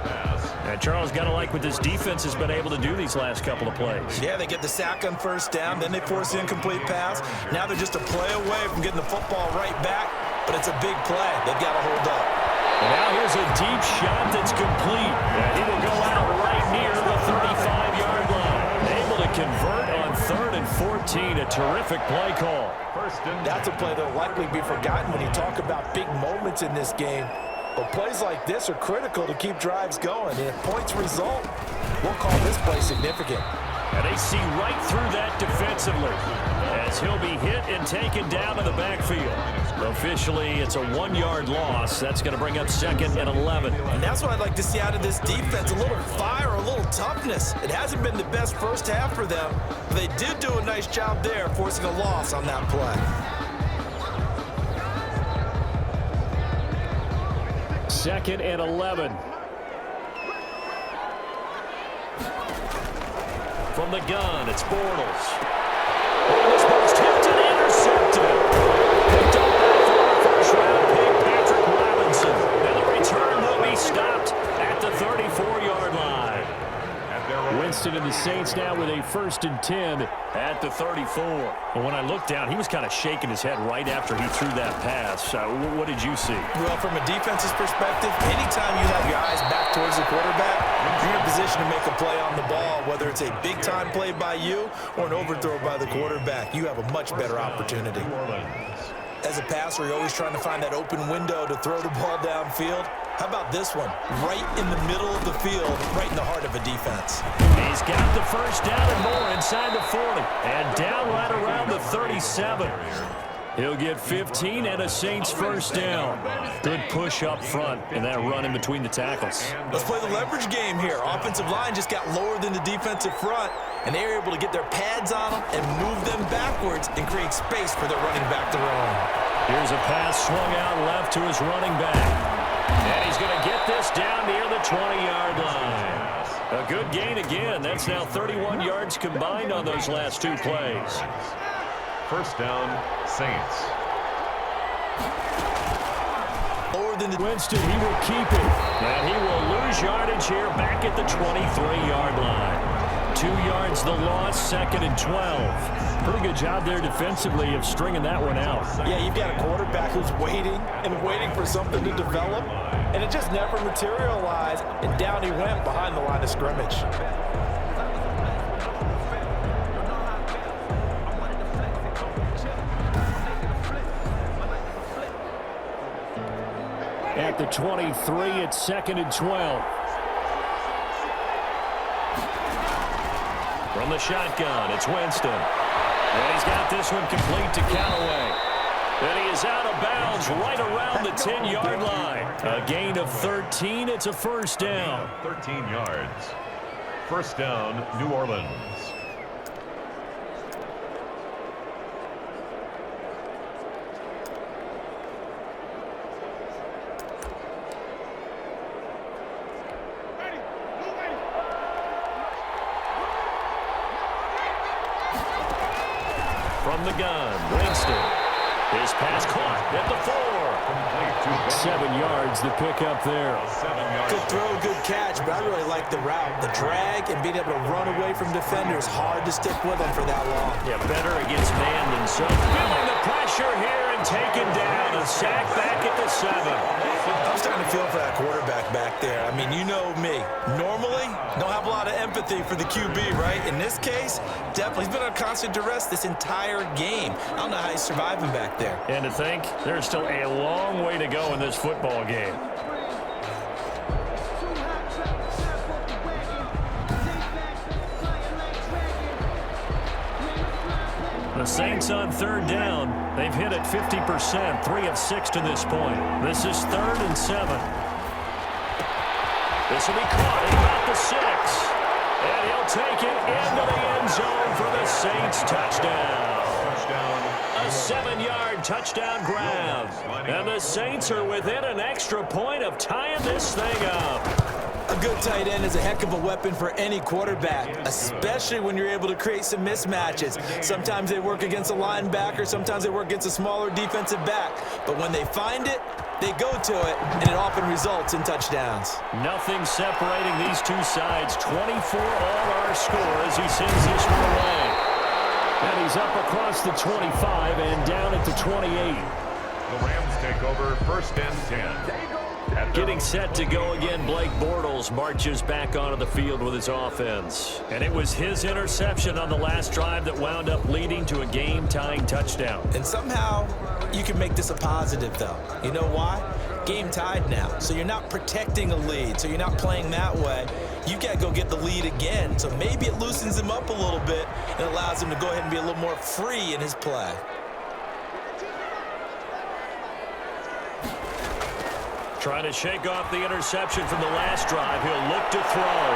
And Charles, got to like what this defense has been able to do these last couple of plays. Yeah, they get the sack on first down, then they force the incomplete pass. Now they're just a play away from getting the football right back, but it's a big play. They've got to hold up. And now here's a deep shot that's complete. And he will go out right near the 35-yard line. Able to convert on 3rd and 14. A terrific play call. That's a play that will likely be forgotten when you talk about big moments in this game. But plays like this are critical to keep drives going. And if points result, we'll call this play significant. And they see right through that defensively as he'll be hit and taken down in the backfield. Officially, it's a 1-yard loss. That's going to bring up 2nd and 11. And that's what I'd like to see out of this defense, a little fire, a little toughness. It hasn't been the best first half for them, but they did do a nice job there forcing a loss on that play. 2nd and 11. From the gun, it's Bortles. And this ball's tipped and intercepted. Picked up by first-round pick Patrick Robinson. And the return will be stopped at the 34-yard line. Winston and the Saints now with a 1st and 10 at the 34. Well, when I looked down, he was kind of shaking his head right after he threw that pass. What did you see? Well, from a defense's perspective, anytime you have your eyes back towards the quarterback, you're in a position to make a play on the ball, whether it's a big-time play by you or an overthrow by the quarterback. You have a much better opportunity. As a passer, you're always trying to find that open window to throw the ball downfield. How about this one? Right in the middle of the field, right in the heart of a defense. He's got the first down and more inside the 40. And down right around the 37. He'll get 15 and a Saints first down. Good push up front in that run in between the tackles. Let's play the leverage game here. Offensive line just got lower than the defensive front, and they were able to get their pads on them and move them backwards and create space for their running back to run. Here's a pass swung out left to his running back. And he's going to get this down near the 20-yard line. A good gain again. That's now 31 yards combined on those last 2 plays. First down, Saints. Lower than the Winston, he will keep it. And he will lose yardage here back at the 23-yard line. 2 yards the loss, 2nd and 12. Pretty good job there defensively of stringing that one out. Yeah, you've got a quarterback who's waiting and waiting for something to develop, and it just never materialized, and down he went behind the line of scrimmage. At the 23, it's 2nd and 12. From the shotgun, it's Winston. And he's got this one complete to Callaway. And he is out of bounds right around the 10-yard line. A gain of 13. It's a first down. 13 yards. First down, New Orleans. From the gun, Winston. His pass caught at the 4. 7 yards, the pickup there. Good throw, good catch, but I really like the route. The drag and being able to run away from defenders. Hard to stick with them for that long. Yeah, better against man than some. Feeling the pressure here and taken down. A sack back at the 7. I'm starting to feel for that quarterback back there. I mean, you know me. Normally, don't have a lot of empathy for the QB, right? In this case, definitely. He's been on constant duress this entire game. I don't know how he's surviving back there. And to think, there's still a long way to go in this football game. The Saints on third down. They've hit it 50%, 3 of 6 to this point. This is 3rd and 7. This will be caught at about the 6. And he'll take it into the end zone for the Saints touchdown. A 7-yard touchdown grab. And the Saints are within an extra point of tying this thing up. A good tight end is a heck of a weapon for any quarterback, especially when you're able to create some mismatches. Sometimes they work against a linebacker, sometimes they work against a smaller defensive back. But when they find it, they go to it, and it often results in touchdowns. Nothing separating these two sides. 24 all our score as he sends this one away. And he's up across the 25 and down at the 28. The Rams take over 1st and 10. Getting set to go again, Blake Bortles marches back onto the field with his offense. And it was his interception on the last drive that wound up leading to a game-tying touchdown. And somehow you can make this a positive, though. You know why? Game tied now. So you're not protecting a lead. So you're not playing that way. You've got to go get the lead again. So maybe it loosens him up a little bit and allows him to go ahead and be a little more free in his play. Trying to shake off the interception from the last drive. He'll look to throw.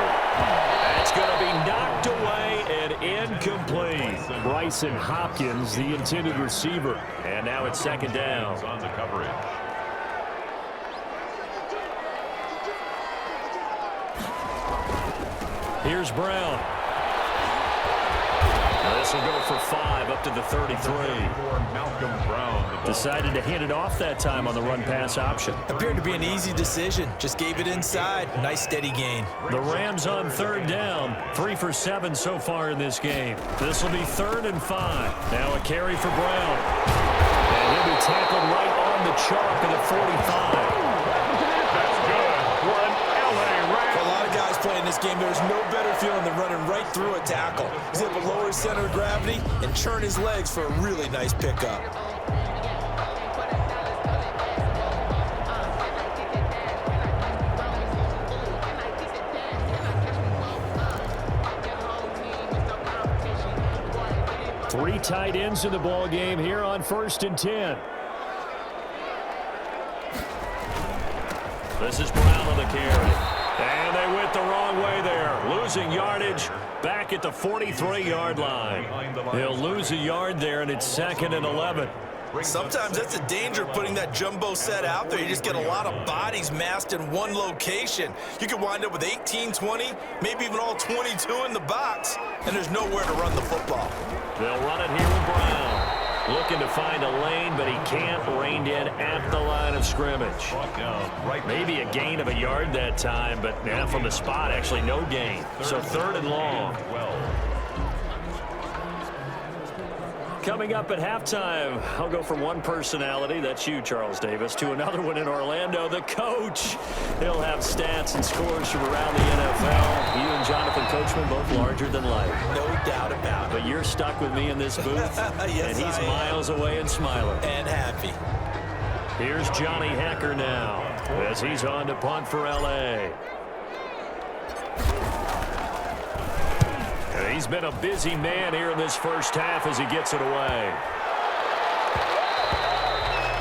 That's going to be knocked away and incomplete. Bryson Hopkins, the intended receiver. And now it's 2nd down. On the coverage. Here's Brown. Now this will go for 5 up to the 33. Malcolm Brown. Decided to hand it off that time on the run-pass option. Appeared to be an easy decision. Just gave it inside. Nice steady gain. The Rams on 3rd down. 3 for 7 so far in this game. This will be 3rd and 5. Now a carry for Brown. And he'll be tackled right on the chalk of the 45. That's good for an LA Rams. For a lot of guys playing this game, there's no better feeling than running right through a tackle. He's able to lower his center of gravity and churn his legs for a really nice pickup. Three tight ends in the ball game here on 1st and 10. This is Brown on the carry. And they went the wrong way there. Losing yardage back at the 43-yard line. He'll lose a yard there, and it's 2nd and 11. Sometimes that's the danger of putting that jumbo set out there. You just get a lot of bodies massed in one location. You could wind up with 18, 20, maybe even all 22 in the box, and there's nowhere to run the football. They'll run it here with Brown. Looking to find a lane, but he can't. Reined in at the line of scrimmage. Maybe a gain of a yard that time, but now from the spot, actually no gain. So 3rd and long. Coming up at halftime, I'll go from one personality, that's you, Charles Davis, to another one in Orlando, the coach. He'll have stats and scores from around the NFL. You and Jonathan Coachman both larger than life. No doubt about it. But you're stuck with me in this booth, yes, and he's I am. miles away and smiling. And happy. Here's Johnny Hecker now as he's on to punt for L.A. He's been a busy man here in this first half as he gets it away.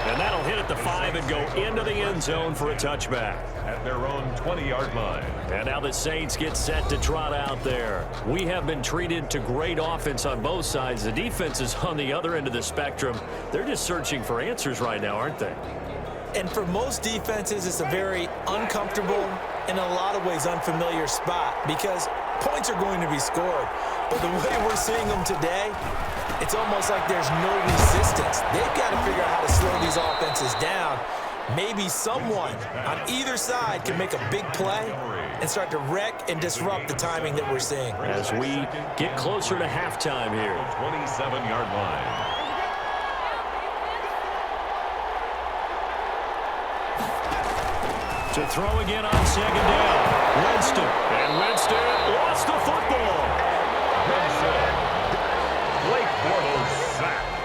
And that'll hit at the 5 and go into the end zone for a touchback. At their own 20-yard line. And now the Saints get set to trot out there. We have been treated to great offense on both sides. The defense is on the other end of the spectrum. They're just searching for answers right now, aren't they? And for most defenses, it's a very uncomfortable and in a lot of ways unfamiliar spot because points are going to be scored. But the way we're seeing them today, it's almost like there's no resistance. They've got to figure out how to slow these offenses down. Maybe someone on either side can make a big play and start to wreck and disrupt the timing that we're seeing. As we get closer to halftime here. 27-yard line. To throw again on 2nd down. Winston. And Winston lost the football. Blake Bortles sacked.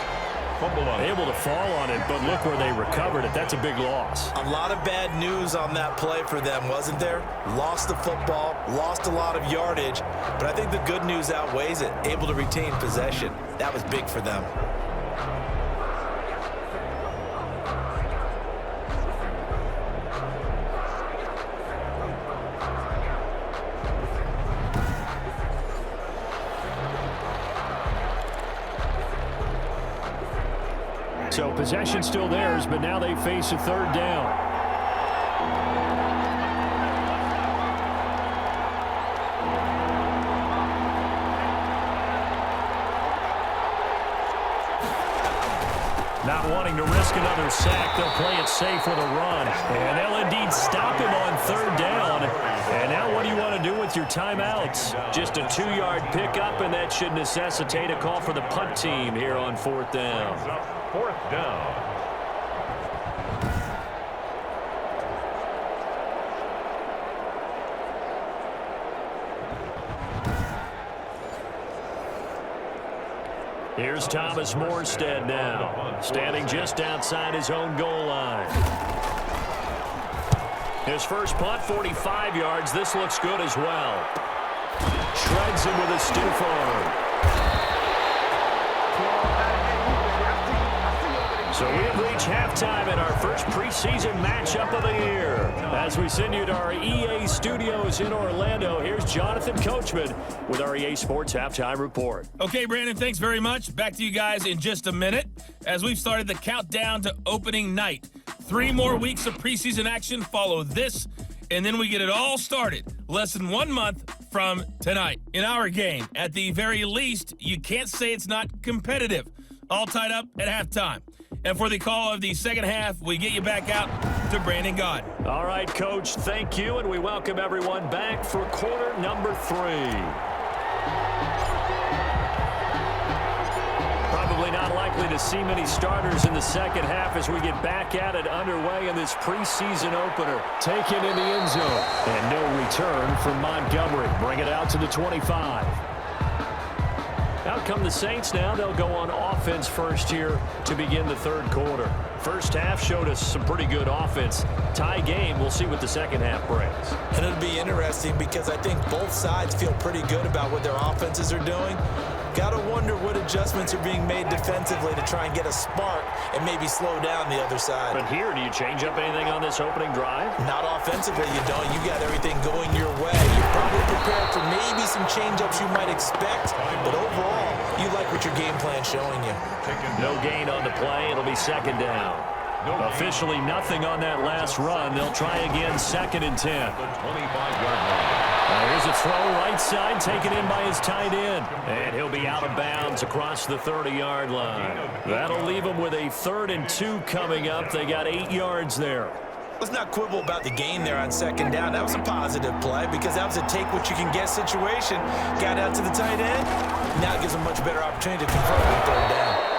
Fumble on it. Able to fall on it, but look where they recovered it. That's a big loss. A lot of bad news on that play for them, wasn't there? Lost the football, lost a lot of yardage, but I think the good news outweighs it. Able to retain possession. That was big for them. So possession still theirs, but now they face a third down. Not wanting to risk another sack, they'll play it safe with a run. And they'll indeed stop him on third down. And now what do you want to do with your timeouts? Just a 2-yard pickup, and that should necessitate a call for the punt team here on fourth down. Fourth down. Here's Thomas Morstead now, standing just outside his own goal line. His first punt, 45 yards. This looks good as well. Shreds him with a stiff arm. So we have reached halftime in our first preseason matchup of the year. As we send you to our EA studios in Orlando, here's Jonathan Coachman with our EA Sports Halftime Report. Okay, Brandon, thanks very much. Back to you guys in just a minute as we've started the countdown to opening night. 3 more weeks of preseason action follow this, and then we get it all started less than 1 month from tonight. In our game, at the very least, you can't say it's not competitive. All tied up at halftime. And for the call of the second half, we get you back out to Brandon Gaudin. All right, Coach, thank you, and we welcome everyone back for quarter number 3. Probably not likely to see many starters in the second half as we get back at it underway in this preseason opener. Taken in the end zone, and no return from Montgomery. Bring it out to the 25. Out come the Saints now. They'll go on offense first here to begin the third quarter. First half showed us some pretty good offense. Tie game. We'll see what the second half brings. And it'll be interesting because I think both sides feel pretty good about what their offenses are doing. Got to wonder what adjustments are being made defensively to try and get a spark and maybe slow down the other side. But here, do you change up anything on this opening drive? Not offensively, you don't. You got everything going your way. You're probably prepared for maybe some change-ups you might expect, but overall, you like what your game plan's showing you. No gain on the play. It'll be second down. Officially nothing on that last run. They'll try again, second and 10. The 25-yard line. Here's a throw right side, taken in by his tight end. And he'll be out of bounds across the 30-yard line. That'll leave him with a 3rd and 2 coming up. They got 8 yards there. Let's not quibble about the gain there on second down. That was a positive play because that was a take-what-you-can-get situation. Got out to the tight end. Now it gives him a much better opportunity to convert on third down.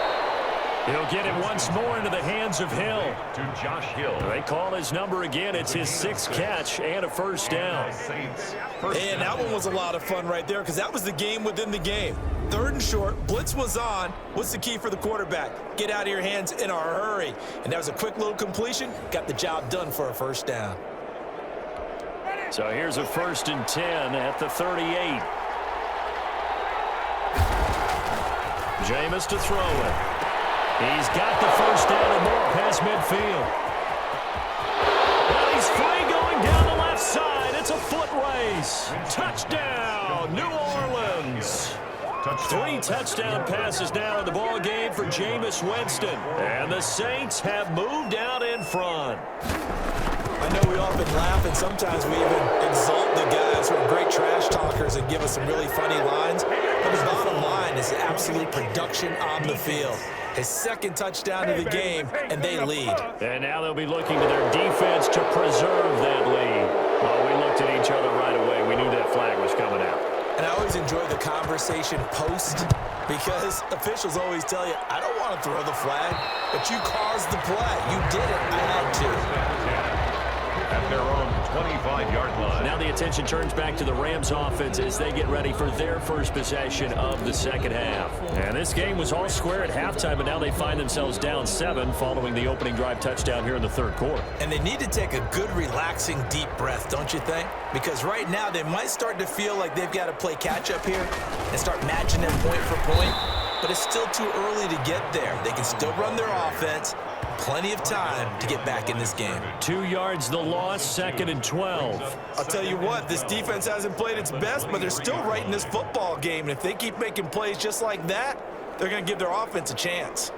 He'll get it once more into the hands of Hill. To Josh Hill. They call his number again. It's his 6th catch and a first down. And that one was a lot of fun right there because that was the game within the game. 3rd and short, blitz was on. What's the key for the quarterback? Get out of your hands in a hurry. And that was a quick little completion. Got the job done for a first down. So here's a 1st and 10 at the 38. Jameis to throw it. He's got the first down and more past midfield. Well, he's free going down the left side. It's a foot race. Touchdown, New Orleans. 3 touchdown passes now in the ball game for Jameis Winston. And the Saints have moved out in front. I know we often laugh, and sometimes we even exalt the guys who are great trash talkers and give us some really funny lines. But the bottom line is absolute production on the field. His 2nd touchdown of the game, and they lead. And now they'll be looking to their defense to preserve that lead. Well, we looked at each other right away. We knew that flag was coming out. And I always enjoy the conversation post because officials always tell you, I don't want to throw the flag, but you caused the play. You did it. I had to. At their own 25-yard line. Now the attention turns back to the Rams offense as they get ready for their first possession of the second half. And this game was all square at halftime, but now they find themselves down 7 following the opening drive touchdown here in the third quarter. And they need to take a good, relaxing, deep breath, don't you think? Because right now they might start to feel like they've got to play catch-up here and start matching them point for point. But it's still too early to get there. They can still run their offense. Plenty of time to get back in this game. 2 yards the loss, 2nd and 12. I'll tell you what, this defense hasn't played its best, but they're still right in this football game. And if they keep making plays just like that, they're going to give their offense a chance.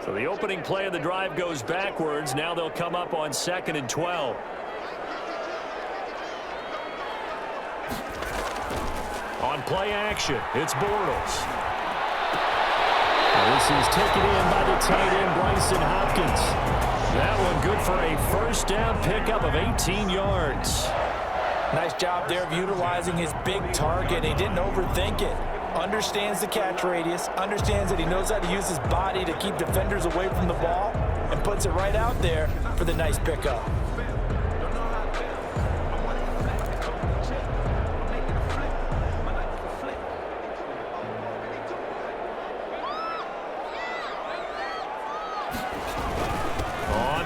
So the opening play of the drive goes backwards. Now they'll come up on 2nd and 12. On play action, it's Bortles. This is taken in by the tight end, Bryson Hopkins. That one good for a first down pickup of 18 yards. Nice job there of utilizing his big target. He didn't overthink it. Understands the catch radius, understands that he knows how to use his body to keep defenders away from the ball, and puts it right out there for the nice pickup.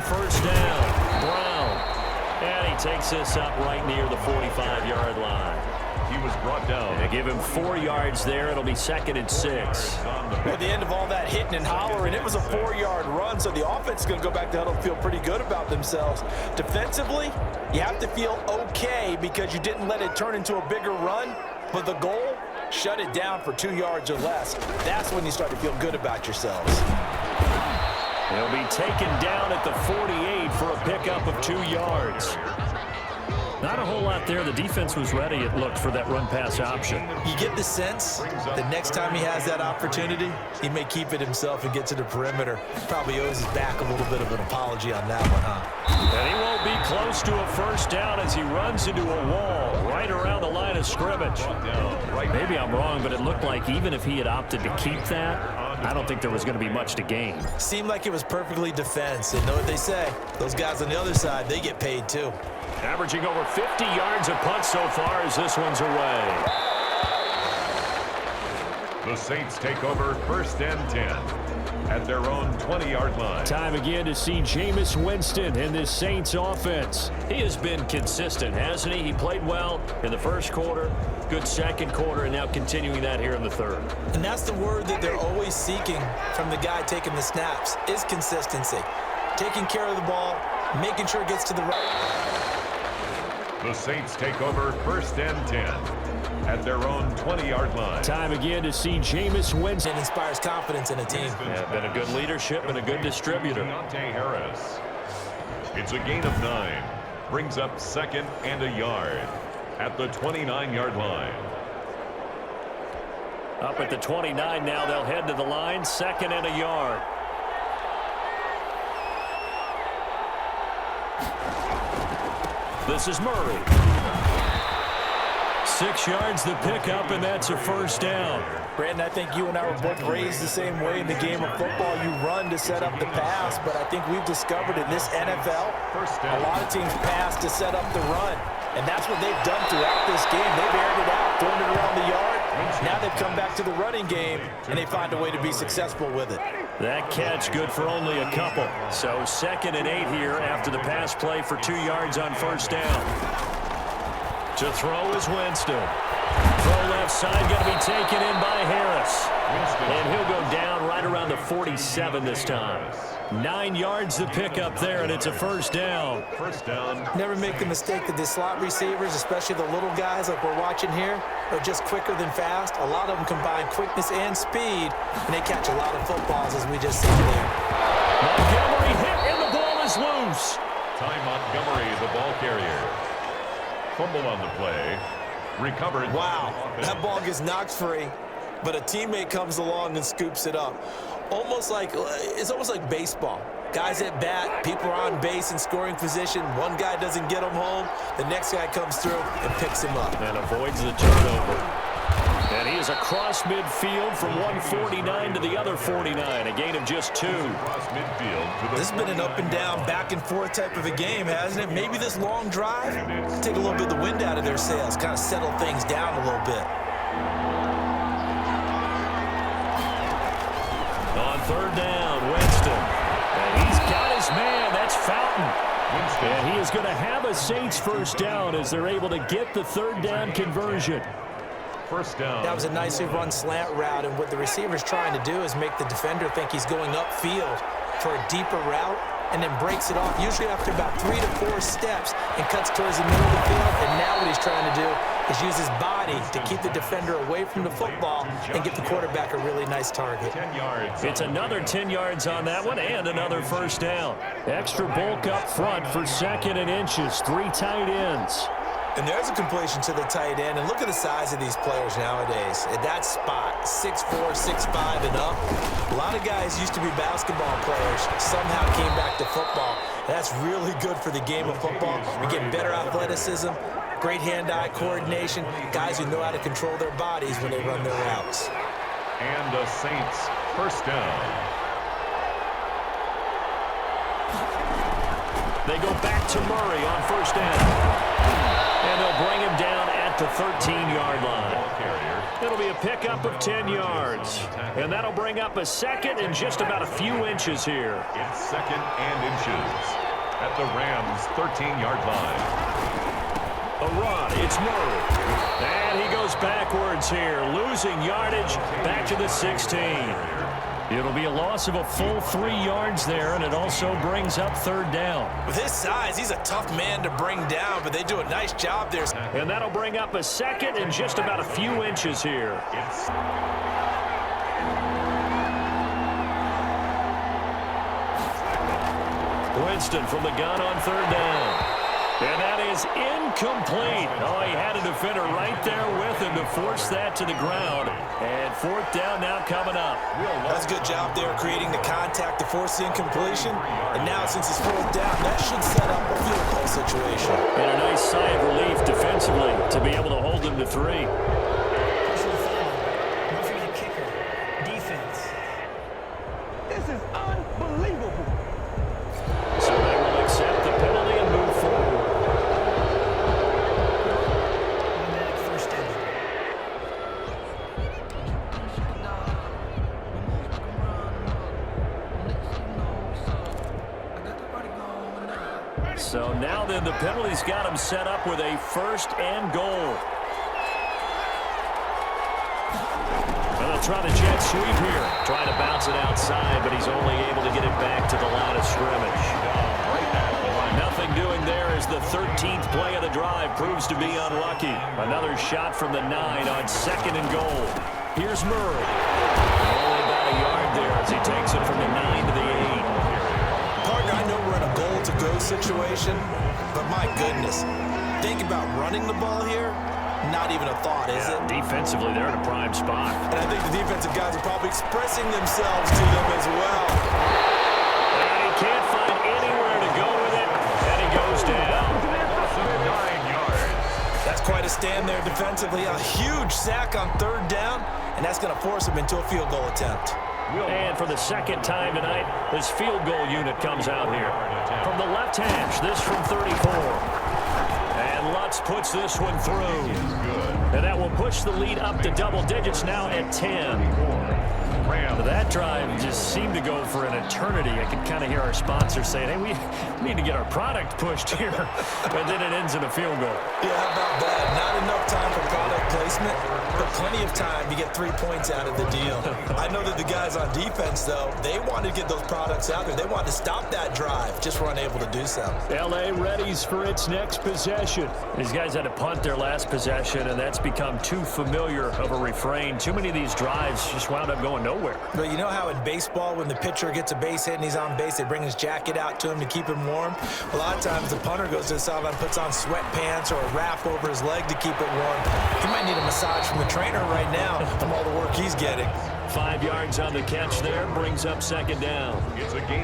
First down, Brown. And he takes this up right near the 45-yard line. He was brought down. They give him 4 yards there. It'll be 2nd and 6. At the end of all that hitting and hollering, it was a 4-yard run, so the offense is going to go back to huddle and feel pretty good about themselves. Defensively, you have to feel okay because you didn't let it turn into a bigger run, but the goal, shut it down for 2 yards or less. That's when you start to feel good about yourselves. He'll be taken down at the 48 for a pickup of 2 yards. Not a whole lot there. The defense was ready, it looked, for that run-pass option. You get the sense that next time he has that opportunity, he may keep it himself and get to the perimeter. Probably owes his back a little bit of an apology on that one, huh? And he won't be close to a first down as he runs into a wall right around the line of scrimmage. Maybe I'm wrong, but it looked like even if he had opted to keep that, I don't think there was going to be much to gain. Seemed like it was perfectly defense. And know what they say? Those guys on the other side, they get paid too. Averaging over 50 yards a punt so far as this one's away. The Saints take over 1st and 10 at their own 20-yard line. Time again to see Jameis Winston in this Saints offense. He has been consistent, hasn't he? He played well in the first quarter, good second quarter, and now continuing that here in the third. And that's the word that they're always seeking from the guy taking the snaps, is consistency. Taking care of the ball, making sure it gets to the right. The Saints take over 1st and 10 at their own 20-yard line. Time again to see Jameis Winston. It inspires confidence in a team. Yeah, been a good leadership and a good distributor. Deontay Harris. It's a gain of 9. Brings up 2nd and a yard at the 29-yard line. Up at the 29 now, they'll head to the line, 2nd and a yard. This is Murray. 6 yards the pickup, and that's a first down. Brandon, I think you and I were both raised the same way in the game of football. You run to set up the pass, but I think we've discovered in this NFL, a lot of teams pass to set up the run. And that's what they've done throughout this game. They've aired it out, thrown it around the yard. Now they've come back to the running game, and they find a way to be successful with it. That catch good for only a couple. So 2nd and 8 here after the pass play for 2 yards on first down. To throw is Winston. Throw left side, going to be taken in by Harris. And he'll go down right around the 47 this time. 9 yards to pick up there, and it's a first down. First down. Never make the mistake that the slot receivers, especially the little guys like we're watching here, are just quicker than fast. A lot of them combine quickness and speed, and they catch a lot of footballs, as we just saw there. Montgomery hit, and the ball is loose. Ty Montgomery, the ball carrier. Fumble on the play. Recovered. Wow, that ball gets knocked free, but a teammate comes along and scoops it up. It's almost like baseball. Guys at bat, people are on base in scoring position. One guy doesn't get him home. The next guy comes through and picks him up. And avoids the turnover. And he is across midfield from 149 to the other 49. A gain of just 2. Across midfield. This has been an up and down, back and forth type of a game, hasn't it? Maybe this long drive, take a little bit of the wind out of their sails, kind of settle things down a little bit. On third down, Winston. And he's got his man. That's Fountain. And he is going to have a Saints first down as they're able to get the third down conversion. First down. That was a nicely run slant route, and what the receiver's trying to do is make the defender think he's going upfield for a deeper route, and then breaks it off, usually after about 3 to 4 steps, and cuts towards the middle of the field. And now what he's trying to do is use his body to keep the defender away from the football and get the quarterback a really nice target. 10 yards. It's another 10 yards on that one and another first down. Extra bulk up front for second and inches. 3 tight ends. And there's a completion to the tight end. And look at the size of these players nowadays. At that spot, 6'4", 6'5", and up. A lot of guys used to be basketball players, somehow came back to football. And that's really good for the game of football. You're getting better athleticism, great hand-eye coordination, guys who know how to control their bodies when they run their routes. And the Saints first down. They go back to Murray on first down. And they'll bring him down at the 13-yard line. It'll be a pickup of 10 yards. And that'll bring up a second and just about a few inches here. It's second and inches at the Rams' 13-yard line. A run, it's Murray. And he goes backwards here, losing yardage back to the 16. It'll be a loss of a full 3 yards there, and it also brings up third down. With his size, he's a tough man to bring down, but they do a nice job there. And that'll bring up a second and just about a few inches here. Winston from the gun on third down. And that is incomplete. Oh, he had a defender right there with him to force that to the ground. And fourth down now coming up. That's a good job there creating the contact to force the incompletion. And now since it's fourth down, that should set up a field goal situation. And a nice sigh of relief defensively to be able to hold them to 3. Don't forget kicker, defense. This is unbelievable. So they will accept the penalty and move forward. First down. So now then the penalty's got him set up with a first and goal. Well, they'll try the jet sweep here. Trying to bounce it outside, but he's only able to get it back to the line of scrimmage. Nothing doing there as the 13th play of the drive proves to be unlucky. Another shot from the 9 on second and goal. Here's Murray. Only about a yard there as he takes it from the 9 to the 8. Partner, I know we're in a goal-to-go situation, but my goodness, think about running the ball here. Not even a thought, is it? Defensively, they're in a prime spot. And I think the defensive guys are probably expressing themselves to them as well. And he can't find anywhere to go with it, and he goes down. 9 yards. That's quite a stand there defensively. A huge sack on third down, and that's going to force him into a field goal attempt. And for the second time tonight, this field goal unit comes out here. From the left hash, this from 34. And Lutz puts this one through. And that will push the lead up to double digits now at 10. That drive just seemed to go for an eternity. I could kind of hear our sponsor saying, hey, we need to get our product pushed here. And then it ends in a field goal. Yeah, how about that? Not enough time for product placement, but plenty of time to get 3 points out of the deal. I know that the guys on defense, though, they wanted to get those products out there. They wanted to stop that drive, just were unable to do so. L.A. readies for its next possession. These guys had to punt their last possession, and that's become too familiar of a refrain. Too many of these drives just wound up going nowhere. But you know how in baseball, when the pitcher gets a base hit and he's on base, they bring his jacket out to him to keep him warm? A lot of times the punter goes to the sideline, puts on sweatpants or a wrap over his leg to keep it warm. He might need a massage from the trainer right now from all the work he's getting. 5 yards on the catch there, brings up second down.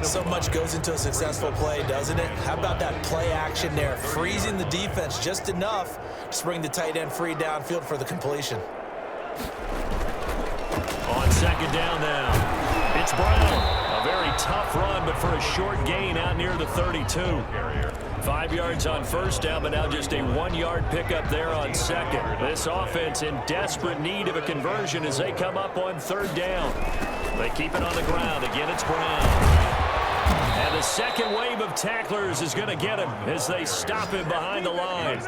So much goes into a successful play, doesn't it? How about that play action there, freezing the defense just enough to bring the tight end free downfield for the completion. On second down now, it's Brown. A very tough run, but for a short gain out near the 32. 5 yards on first down, but now just a 1 yard pickup there on second. This offense in desperate need of a conversion as they come up on third down. They keep it on the ground. Again, it's Brown. And the second wave of tacklers is going to get him as they stop him behind the line.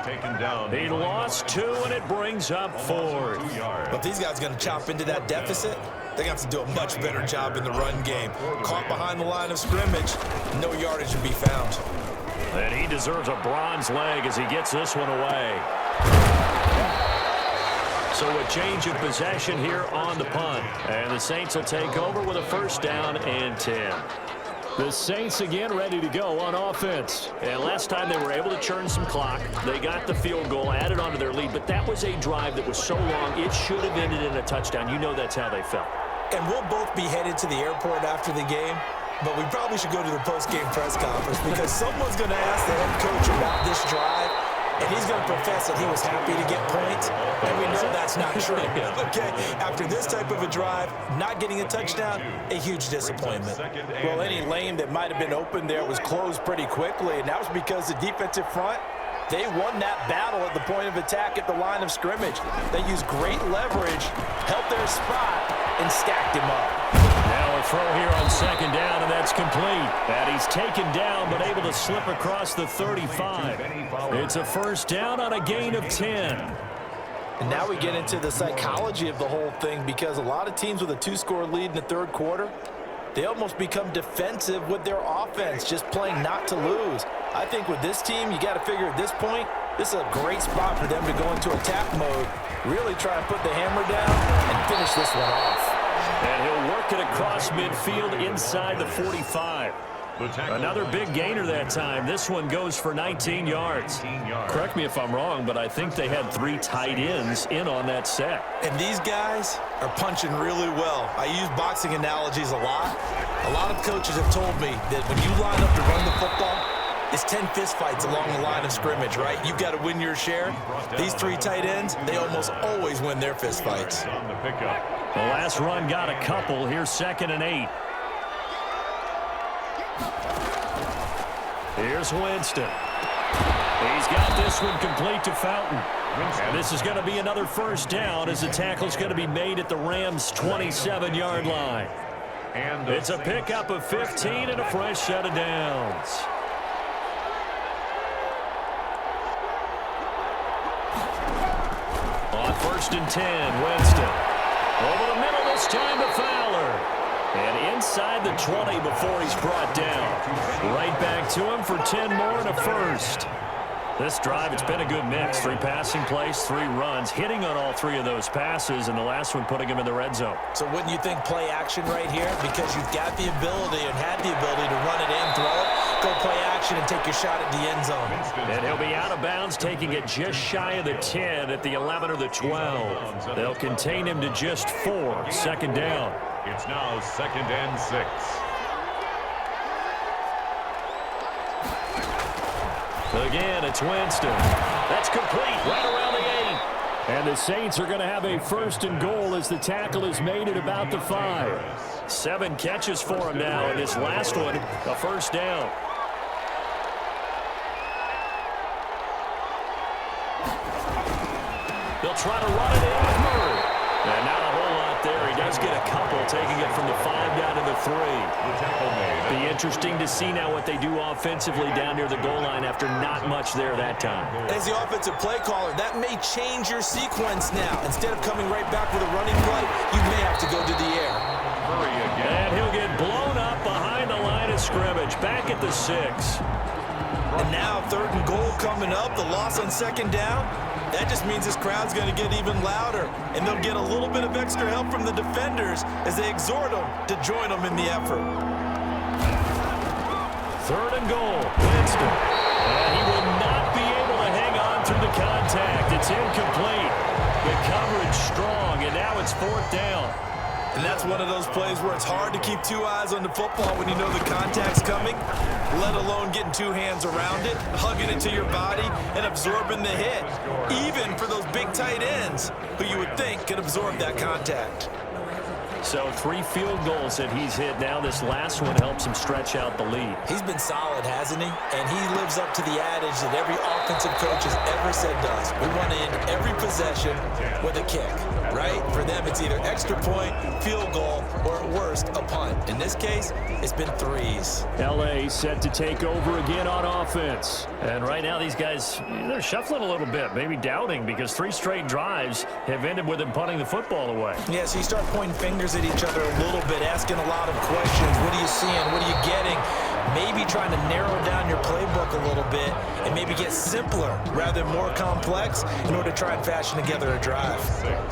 He lost 2, and it brings up 4. But if these guys are going to chop into that deficit, they're going to have to do a much better job in the run game. Caught behind the line of scrimmage, no yardage to be found. And he deserves a bronze leg as he gets this one away. So a change of possession here on the punt. And the Saints will take over with a first down and 10. The Saints again ready to go on offense. And last time they were able to churn some clock. They got the field goal, added on to their lead. But that was a drive that was so long, it should have ended in a touchdown. You know that's how they felt. And we'll both be headed to the airport after the game. But we probably should go to the post-game press conference because someone's going to ask the head coach about this drive. And he's going to profess that he was happy to get points, and we know that's not true. Okay, after this type of a drive, not getting a touchdown, a huge disappointment. Well, any lane that might have been open there was closed pretty quickly, and that was because the defensive front, they won that battle at the point of attack at the line of scrimmage. They used great leverage, held their spot, and stacked him up. Now a throw here on second down, and that's complete. And he's taken down, but able to slip across the 35. It's a first down on a gain of 10. And now we get into the psychology of the whole thing because a lot of teams with a two-score lead in the third quarter, they almost become defensive with their offense, just playing not to lose. I think with this team, you got to figure at this point, this is a great spot for them to go into attack mode, really try and put the hammer down and finish this one off. And he'll work it across midfield inside the 45. Another big gainer that time. This one goes for 19 yards. Correct me if I'm wrong, but I think they had 3 tight ends in on that set. And these guys are punching really well. I use boxing analogies a lot. A lot of coaches have told me that when you line up to run the football, it's 10 fistfights along the line of scrimmage, right? You've got to win your share. These 3 tight ends, they almost always win their fistfights. The last run got a couple. Here's 2nd and 8. Here's Winston. He's got this one complete to Fountain. And this is going to be another first down as the tackle's going to be made at the Rams' 27-yard line. It's a pickup of 15 and a fresh set of downs. On 1st and 10, Winston. Over the middle this time to Fowler. And inside the 20 before he's brought down. Right back to him for 10 more and a first. This drive, it's been a good mix. 3 passing plays, 3 runs, hitting on all 3 of those passes, and the last one putting him in the red zone. So wouldn't you think play action right here? Because you've got the ability and had the ability to run it in, throw it, go play action and take your shot at the end zone. And he'll be out of bounds, taking it just shy of the 10 at the 11 or the 12. They'll contain him to just 4. 2nd down. It's now 2nd and 6. Again, it's Winston. That's complete right around the 8. And the Saints are going to have a 1st and goal as the tackle is made at about the 5. 7 catches for him now, and this last one, a first down. They'll try to run it in with Murray. And not a whole lot there. He does get a couple, taking it from the 5 down to the 3. Be interesting to see now what they do offensively down near the goal line after not much there that time. As the offensive play caller, that may change your sequence now. Instead of coming right back with a running play, you may have to go to the air. And he'll get blown up behind the line of scrimmage, back at the 6. And now 3rd and goal coming up, the loss on 2nd down. That just means this crowd's going to get even louder, and they'll get a little bit of extra help from the defenders as they exhort them to join them in the effort. 3rd and goal, Winston. And he will not be able to hang on through the contact. It's incomplete. The coverage strong, and now it's 4th down. And that's one of those plays where it's hard to keep 2 eyes on the football when you know the contact's coming, let alone getting 2 hands around it, hugging it to your body, and absorbing the hit, even for those big tight ends who you would think could absorb that contact. So 3 field goals that he's hit now. This last one helps him stretch out the lead. He's been solid, hasn't he? And he lives up to the adage that every offensive coach has ever said does. We want to end every possession with a kick, right? For them, it's either extra point, field goal, or at worst, a punt. In this case, it's been 3s. L.A. set to take over again on offense. And right now, these guys, they're shuffling a little bit, maybe doubting, because 3 straight drives have ended with them punting the football away. Yeah, so you start pointing fingers at each other a little bit, asking a lot of questions. What are you seeing? What are you getting? maybe trying to narrow down your playbook a little bit and maybe get simpler rather than more complex in order to try and fashion together a drive.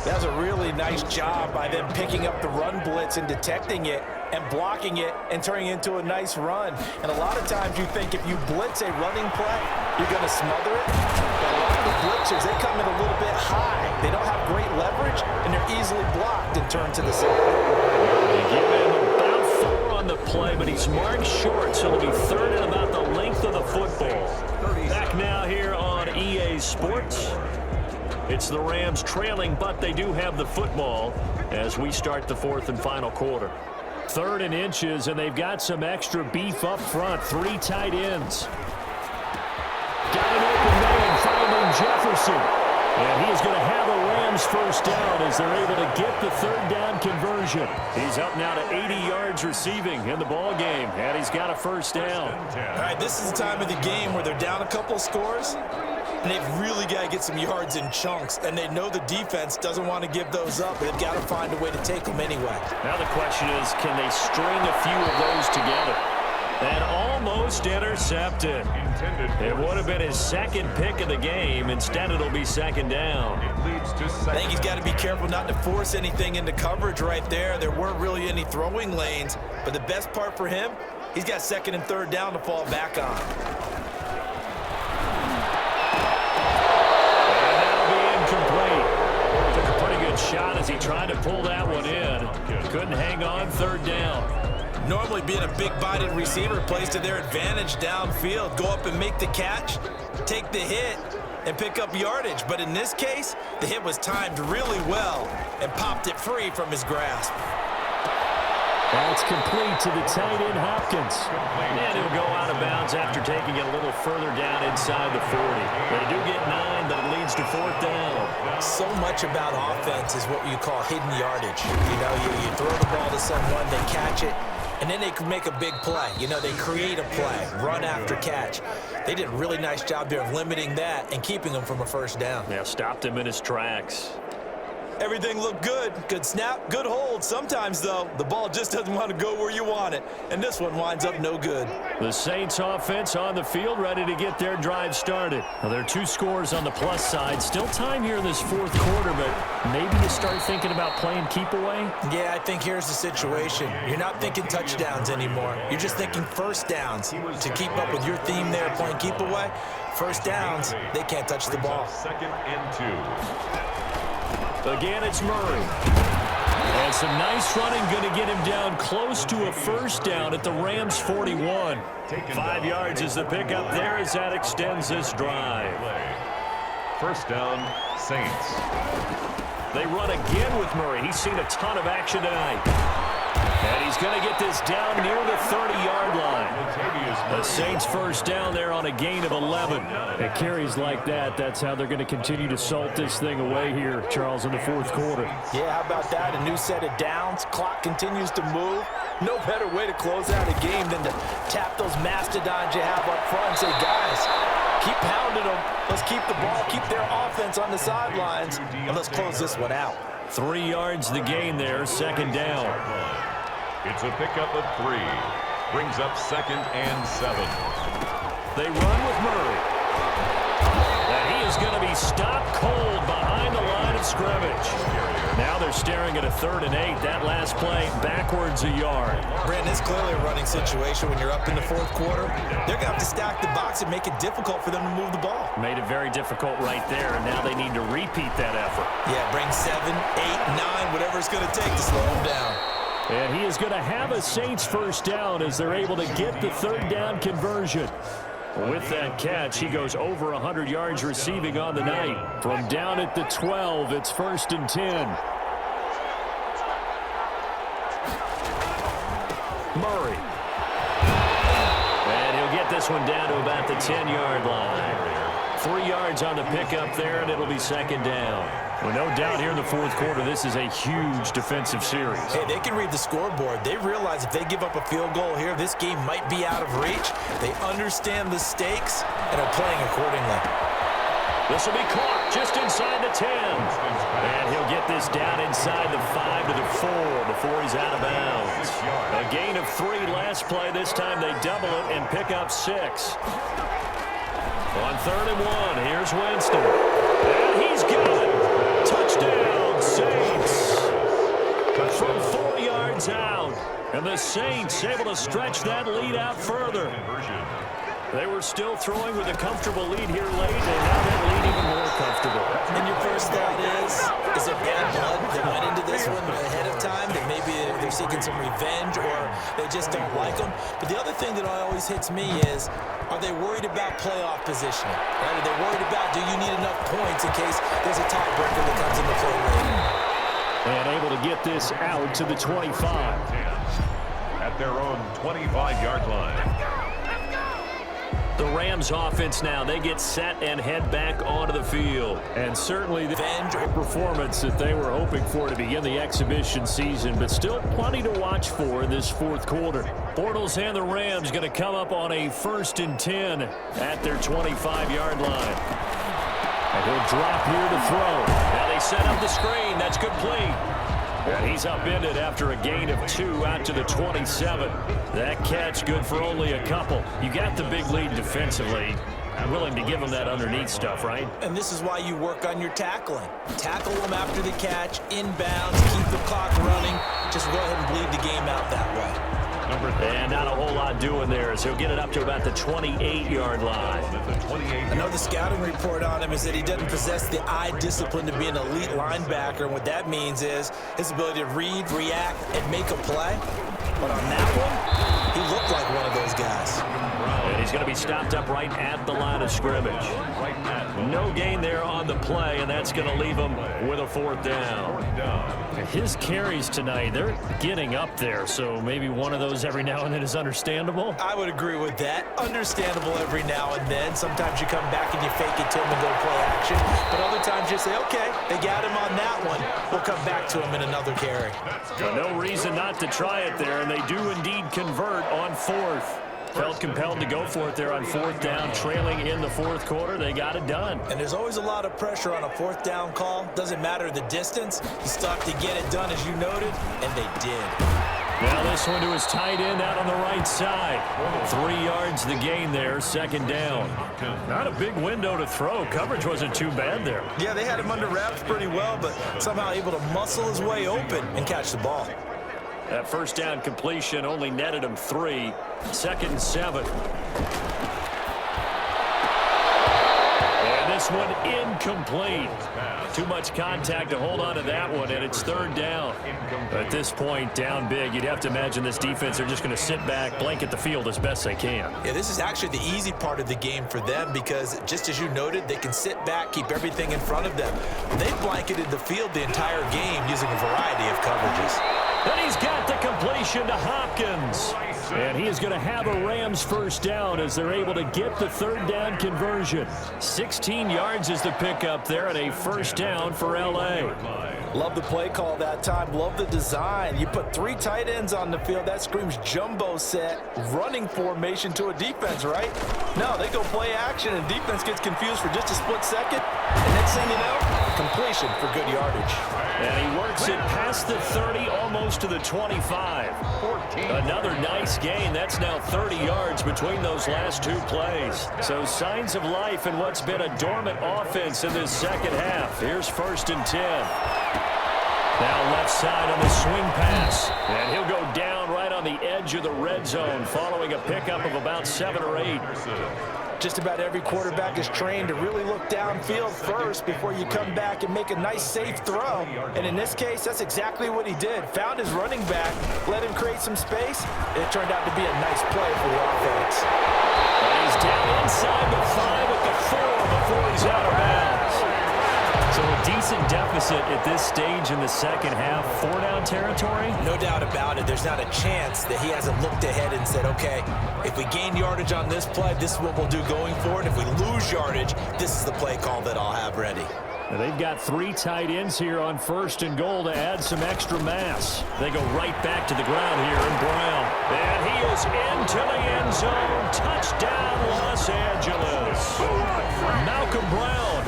That was a really nice job by them picking up the run blitz and detecting it and blocking it and turning it into a nice run. And a lot of times you think if you blitz a running play, you're going to smother it. But a lot of the blitzers, they come in a little bit high. They don't have great leverage, and they're easily blocked and turned to the side. They give him about 4 on the play, but he's marked short, so it'll be third and about the length of the football. Back now here on EA Sports. It's the Rams trailing, but they do have the football as we start the 4th and final quarter. 3rd and inches, and they've got some extra beef up front. 3 tight ends. Got an open man, finding Jefferson. And he is going to have a Rams first down as they're able to get the 3rd down conversion. He's up now to 80 yards receiving in the ball game, and he's got a first down. All right, this is the time of the game where they're down a couple of scores, and they've really got to get some yards in chunks, and they know the defense doesn't want to give those up, but they've got to find a way to take them anyway. Now the question is, can they string a few of those together? And almost intercepted. It would have been his 2nd pick of the game. Instead, it'll be 2nd down. I think he's got to be careful not to force anything into coverage right there. There weren't really any throwing lanes, but the best part for him, he's got 2nd and 3rd down to fall back on. And that'll be incomplete. Took a pretty good shot as he tried to pull that one in. Couldn't hang on 3rd down. Normally being a big-bodied receiver plays to their advantage downfield. Go up and make the catch, take the hit, and pick up yardage. But in this case, the hit was timed really well and popped it free from his grasp. That's complete to the tight end, Hopkins. And he'll go out of bounds after taking it a little further down inside the 40. They do get 9, but it leads to 4th down. So much about offense is what you call hidden yardage. You know, you throw the ball to someone, they catch it, and then they can make a big play. You know, they create a play, run after catch. They did a really nice job there of limiting that and keeping him from a first down. Yeah, stopped him in his tracks. Everything looked good. Good snap, good hold. Sometimes, though, the ball just doesn't want to go where you want it. And this one winds up no good. The Saints offense on the field, ready to get their drive started. Now, there are 2 scores on the plus side. Still time here in this 4th quarter, but maybe you start thinking about playing keep away? Yeah, I think here's the situation. You're not thinking touchdowns anymore. You're just thinking first downs. To keep up with your theme there, playing keep away, first downs, they can't touch the ball. 2nd and 2. Again, it's Murray. And some nice running, going to get him down close to a first down at the Rams 41. 5 yards is the pickup there as that extends this drive. First down, Saints. They run again with Murray. He's seen a ton of action tonight. And he's going to get this down near the 30-yard line. The Saints first down there on a gain of 11. It carries like that. That's how they're going to continue to salt this thing away here, Charles, in the 4th quarter. Yeah, how about that? A new set of downs. Clock continues to move. No better way to close out a game than to tap those mastodons you have up front and say, guys, keep pounding them. Let's keep the ball, keep their offense on the sidelines, and let's close this one out. 3 yards the gain there, 2nd down. It's a pickup of 3. Brings up 2nd and 7. They run with Murray. And he is going to be stopped cold behind the line of scrimmage. Now they're staring at a 3rd and 8. That last play backwards a yard. Brandon, it's clearly a running situation when you're up in the 4th quarter. They're going to have to stack the box and make it difficult for them to move the ball. Made it very difficult right there, and now they need to repeat that effort. Yeah, bring 7, 8, 9, whatever it's going to take to slow them down. And he is going to have a Saints first down as they're able to get the 3rd down conversion. With that catch, he goes over 100 yards receiving on the night. From down at the 12, it's 1st and 10. Murray. And he'll get this one down to about the 10-yard line. 3 yards on the pickup there, and it'll be 2nd down. Well, no doubt here in the 4th quarter, this is a huge defensive series. Hey, they can read the scoreboard. They realize if they give up a field goal here, this game might be out of reach. They understand the stakes and are playing accordingly. This will be caught just inside the 10. And he'll get this down inside the 5 to the 4 before he's out of bounds. A gain of 3 last play. This time they double it and pick up 6. On 3rd and 1, here's Winston. And he's got it. Touchdown, Saints. From 4 yards out. And the Saints able to stretch that lead out further. They were still throwing with a comfortable lead here late, and now that lead even more comfortable. And your first thought is it bad blood that went into this one ahead of time, that maybe they're seeking some revenge or they just don't like them? But the other thing that always hits me is, are they worried about playoff positioning? Right? Are they worried about, do you need enough points in case there's a tiebreaker that comes into play later? And able to get this out to the 25. At their own 25-yard line. The Rams offense now, they get set and head back onto the field. And certainly the performance that they were hoping for to begin the exhibition season, but still plenty to watch for in this 4th quarter. Bortles and the Rams going to come up on a 1st and 10 at their 25-yard line. And he'll drop here to throw. Now they set up the screen. That's complete. And he's upended after a gain of 2 out to the 27. That catch good for only a couple. You got the big lead defensively. Willing to give him that underneath stuff, right? And this is why you work on your tackling. Tackle them after the catch, inbounds, keep the clock running. Just go ahead and bleed the game out that way. And not a whole lot doing there as he'll get it up to about the 28-yard line. I know the scouting report on him is that he doesn't possess the eye discipline to be an elite linebacker, and what that means is his ability to read, react, and make a play. But on that one, he looked like one of those guys. And he's going to be stopped up right at the line of scrimmage. No gain there on the play, and that's going to leave him with a 4th down. His carries tonight, they're getting up there, so maybe one of those every now and then is understandable. I would agree with that. Understandable every now and then. Sometimes you come back and you fake it to him and go play action. But other times you say, okay, they got him on that one. We'll come back to him in another carry. No reason not to try it there, and they do indeed convert on 4th. Felt compelled to go for it there on 4th down, trailing in the 4th quarter. They got it done. And there's always a lot of pressure on a 4th down call. Doesn't matter the distance. You still have to get it done, as you noted, and they did. Now this one to his tight end out on the right side. 3 yards the gain there, 2nd down. Not a big window to throw. Coverage wasn't too bad there. Yeah, they had him under wraps pretty well, but somehow able to muscle his way open and catch the ball. That 1st down completion only netted him 3. 2nd and 7. And this one incomplete. Too much contact to hold on to that one, and it's 3rd down. At this point, down big, you'd have to imagine this defense are just going to sit back, blanket the field as best they can. Yeah, this is actually the easy part of the game for them because, just as you noted, they can sit back, keep everything in front of them. They blanketed the field the entire game using a variety of coverages. And he's got the completion to Hopkins. And he is going to have a Rams 1st down as they're able to get the 3rd down conversion. 16 yards is the pickup there and a 1st down for L.A. Love the play call that time. Love the design. You put 3 tight ends on the field. That screams jumbo set, running formation to a defense, right? No, they go play action and defense gets confused for just a split second. And next thing you know, completion for good yardage. And he works it past the 30, almost to the 25. Another nice gain. That's now 30 yards between those last 2 plays. So signs of life in what's been a dormant offense in this 2nd half. Here's 1st and 10. Now left side on the swing pass. And he'll go down right on the edge of the red zone following a pickup of about 7 or 8. Just about every quarterback is trained to really look downfield first before you come back and make a nice, safe throw. And in this case, that's exactly what he did. Found his running back, let him create some space, and it turned out to be a nice play for the offense. And he's down inside the 5 at the 4 before he's out of bounds. So a decent deficit at this stage in the 2nd half. 4-down territory? No doubt about it. There's not a chance that he hasn't looked ahead and said, okay, if we gain yardage on this play, this is what we'll do going forward. If we lose yardage, this is the play call that I'll have ready. Now they've got 3 tight ends here on 1st and goal to add some extra mass. They go right back to the ground here in Brown. And he is into the end zone. Touchdown, Los Angeles. Malcolm Brown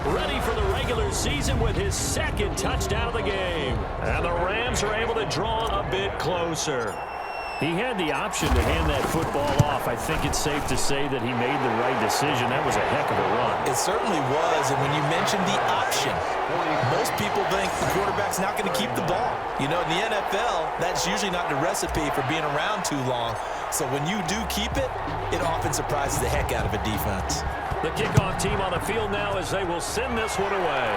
ready for the regular season with his second touchdown of the game. And the Rams are able to draw a bit closer. He had the option to hand that football off. I think it's safe to say that he made the right decision. That was a heck of a run. It certainly was, and when you mentioned the option, most people think the quarterback's not going to keep the ball. You know, in the NFL, that's usually not the recipe for being around too long. So when you do keep it, it often surprises the heck out of a defense. The kickoff team on the field now as they will send this one away.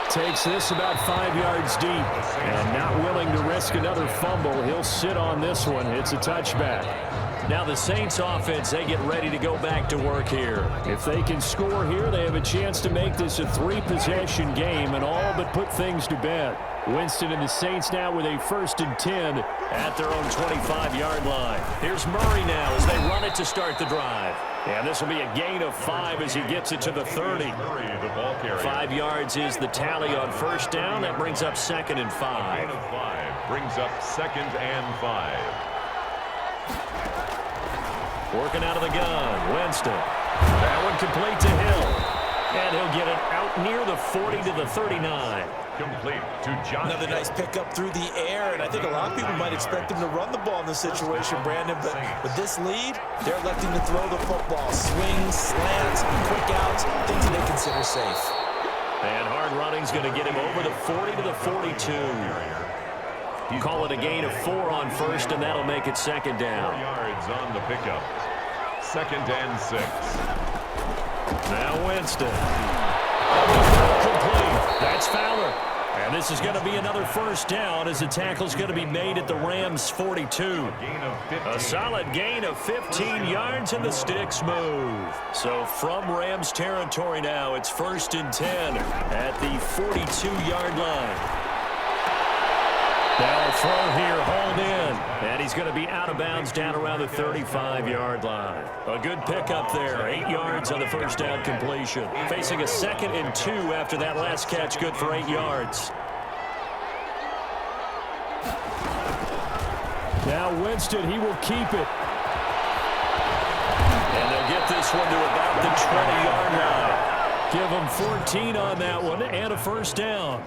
Takes this about 5 yards deep. And not willing to risk another fumble, he'll sit on this one. It's a touchback. Now the Saints offense, they get ready to go back to work here. If they can score here, they have a chance to make this a 3-possession game and all but put things to bed. Winston and the Saints now with a 1st and 10 at their own 25-yard line. Here's Murray now as they run it to start the drive. And this will be a gain of 5 as he gets it to the 30. 5 yards is the tally on first down. That brings up 2nd and 5. Brings up 2nd and 5. Working out of the gun, Winston. That one complete to Hill. And he'll get it out near the 40 to the 39. Complete to John. Another nice pickup through the air, and I think a lot of people might expect him to run the ball in this situation, Brandon, but with this lead, they're electing to throw the football. Swings, slants, quick outs, things that they consider safe. And hard running's going to get him over the 40 to the 42. You call it a gain of 4 on first, and that'll make it 2nd down. 4 yards on the pickup. 2nd and 6. Now Winston. Complete. That's Fowler. And this is going to be another 1st down as the tackle's going to be made at the Rams' 42. A solid gain of 15 yards and the sticks move. So from Rams territory now, it's 1st and 10 at the 42-yard line. Now a throw here, hauled in, and he's going to be out of bounds down around the 35-yard line. A good pickup there, 8 yards on the 1st down completion. Facing a 2nd and 2 after that last catch, good for 8 yards. Now Winston, he will keep it. And they'll get this one to about the 20-yard line. Give them 14 on that one and a 1st down.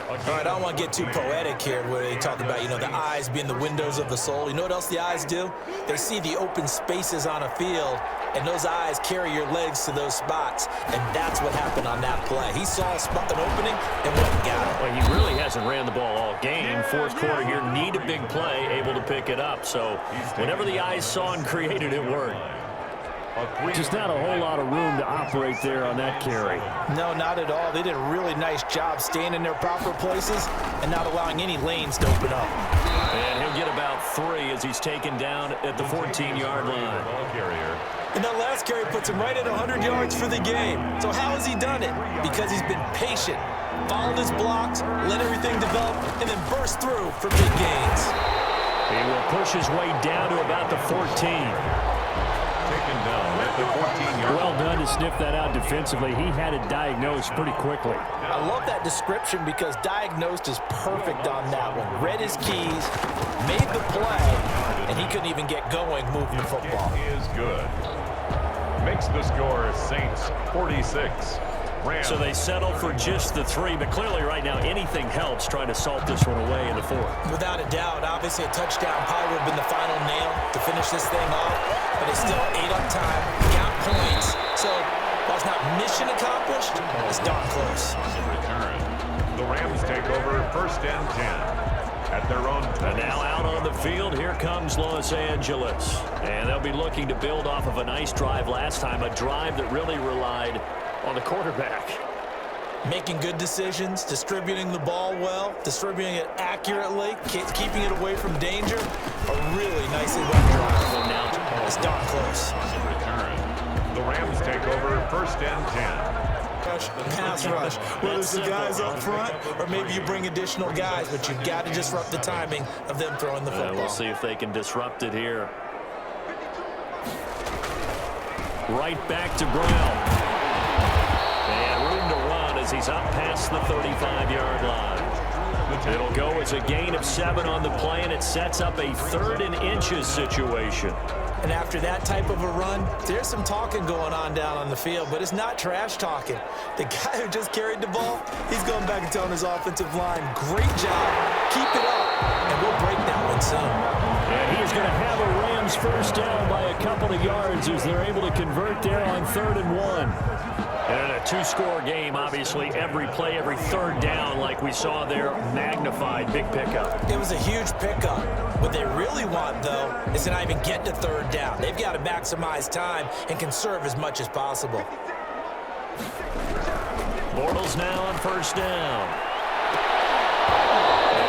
All right, I don't want to get too poetic here where they talk about, you know, the eyes being the windows of the soul. You know what else the eyes do? They see the open spaces on a field, and those eyes carry your legs to those spots, and that's what happened on that play. He saw an opening and went and got it. Well, he really hasn't ran the ball all game. 4th quarter here, need a big play, able to pick it up. So whatever the eyes saw and created, it worked. Just not a whole lot of room to operate there on that carry. No, not at all. They did a really nice job staying in their proper places and not allowing any lanes to open up. And he'll get about 3 as he's taken down at the 14-yard line. And that last carry puts him right at 100 yards for the game. So how has he done it? Because he's been patient, followed his blocks, let everything develop, and then burst through for big gains. He will push his way down to about the 14. Taken down at the 14-yard. Well done to sniff that out defensively. He had it diagnosed pretty quickly. I love that description because diagnosed is perfect on that one. Read his keys, made the play, and he couldn't even get going moving the football. Is good. Makes the score Saints 46. Rams. So they settle for just the 3, but clearly right now anything helps trying to salt this one away in the 4th. Without a doubt, obviously a touchdown probably would have been the final nail to finish this thing off, but it still ate up time, got points. So while it's not mission accomplished, it's darn close. Return. The Rams take over 1st and 10. At their own 20. And now out on the field, here comes Los Angeles. And they'll be looking to build off of a nice drive last time, a drive that really relied on the quarterback. Making good decisions, distributing the ball well, distributing it accurately, keeping it away from danger. A really nicely run drive. So now it's darn close. Return. The Rams take over 1st and 10. Pass rush, whether it's the guys up front or maybe you bring additional guys, but you've got to disrupt the timing of them throwing the football. We'll see if they can disrupt it here. Right back to Brown. And room to run as he's up past the 35-yard line. The It'll go as a gain of 7 on the play, and it sets up a 3rd and inches situation. And after that type of a run, there's some talking going on down on the field, but it's not trash talking. The guy who just carried the ball, he's going back and telling his offensive line, great job, keep it up, and we'll break that one soon. And he's going to have a Rams first down by a couple of yards as they're able to convert there on 3rd and 1. And a 2-score game, obviously, every play, every 3rd down, like we saw there, magnified, big pickup. It was a huge pickup. What they really want, though, is to not even get to 3rd down. They've got to maximize time and conserve as much as possible. Bortles now on 1st down.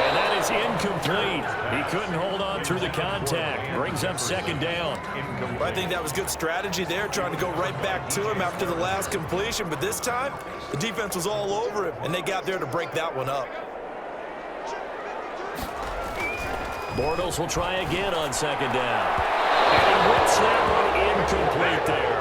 And that is incomplete. He couldn't hold on through the contact. Brings up 2nd down. I think that was good strategy there, trying to go right back to him after the last completion. But this time, the defense was all over him, and they got there to break that one up. Bortles will try again on 2nd down. And he whips that one incomplete there.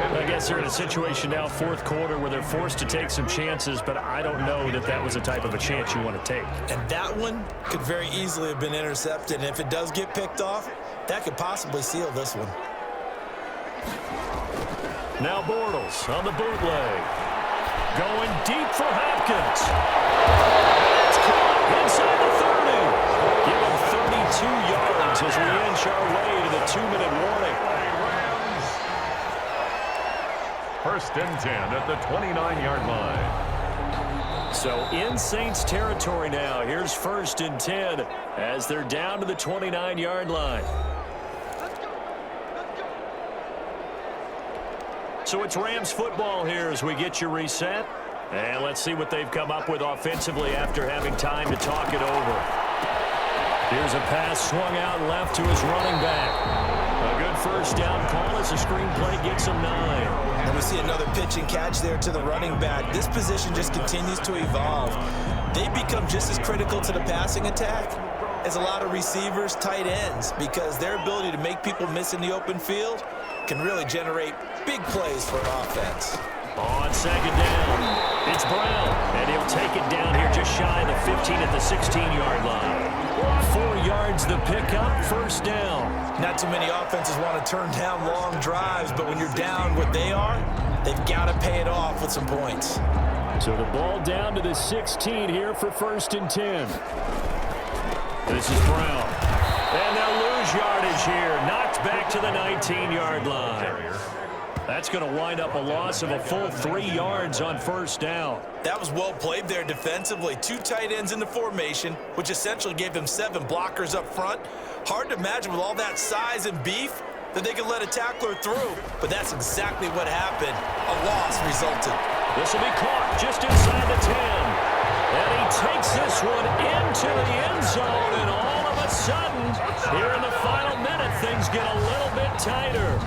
I guess they're in a situation now, 4th quarter, where they're forced to take some chances, but I don't know that that was the type of a chance you want to take. And that one could very easily have been intercepted. And if it does get picked off, that could possibly seal this one. Now Bortles on the bootleg. Going deep for Hopkins. It's caught inside the 30. Give him 32 yards as we inch our way to the 2-minute warning. 1st and 10 at the 29-yard line. So in Saints territory now. Here's 1st and 10 as they're down to the 29-yard line. So it's Rams football here as we get you reset. And let's see what they've come up with offensively after having time to talk it over. Here's a pass swung out left to his running back. A good 1st down call as the screenplay gets him 9. And we see another pitch and catch there to the running back. This position just continues to evolve. They become just as critical to the passing attack as a lot of receivers, tight ends, because their ability to make people miss in the open field can really generate big plays for an offense. On 2nd down, it's Brown, and he'll take it down here just shy of the 15 at the 16-yard line. 4 yards the pickup, 1st down. Not too many offenses want to turn down long drives, but when you're down what they are, they've got to pay it off with some points. So the ball down to the 16 here for 1st and 10. This is Brown. And they'll lose yardage here. Knocked back to the 19-yard line. That's going to wind up a loss of a full 3 yards on 1st down. That was well played there defensively. 2 tight ends in the formation, which essentially gave them 7 blockers up front. Hard to imagine with all that size and beef that they could let a tackler through, but that's exactly what happened. A loss resulted. This will be caught just inside the 10. And he takes this one into the end zone, and all of a sudden, here in the final minute, things get a little bit tighter.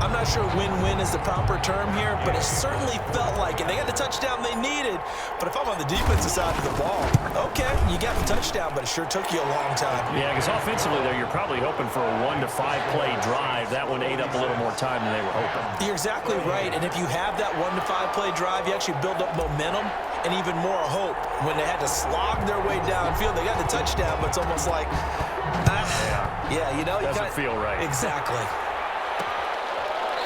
I'm not sure win-win is the proper term here, but it certainly felt like it. They got the touchdown they needed, but if I'm on the defensive side of the ball, okay, you got the touchdown, but it sure took you a long time. Yeah, because offensively, though, you're probably hoping for a 1 to 5 play drive. That one ate up a little more time than they were hoping. You're exactly right, and if you have that 1 to 5 play drive, you actually build up momentum and even more hope. When they had to slog their way downfield, they got the touchdown, but it's almost like, yeah, you know. Doesn't feel right. Exactly.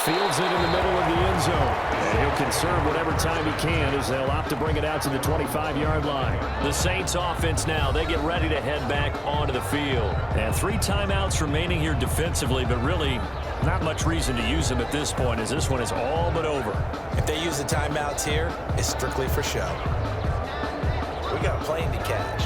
Fields it in the middle of the end zone. And he'll conserve whatever time he can as they'll opt to bring it out to the 25-yard line. The Saints offense now, they get ready to head back onto the field. And 3 timeouts remaining here defensively, but really not much reason to use them at this point as this one is all but over. If they use the timeouts here, it's strictly for show. We got a plane to catch.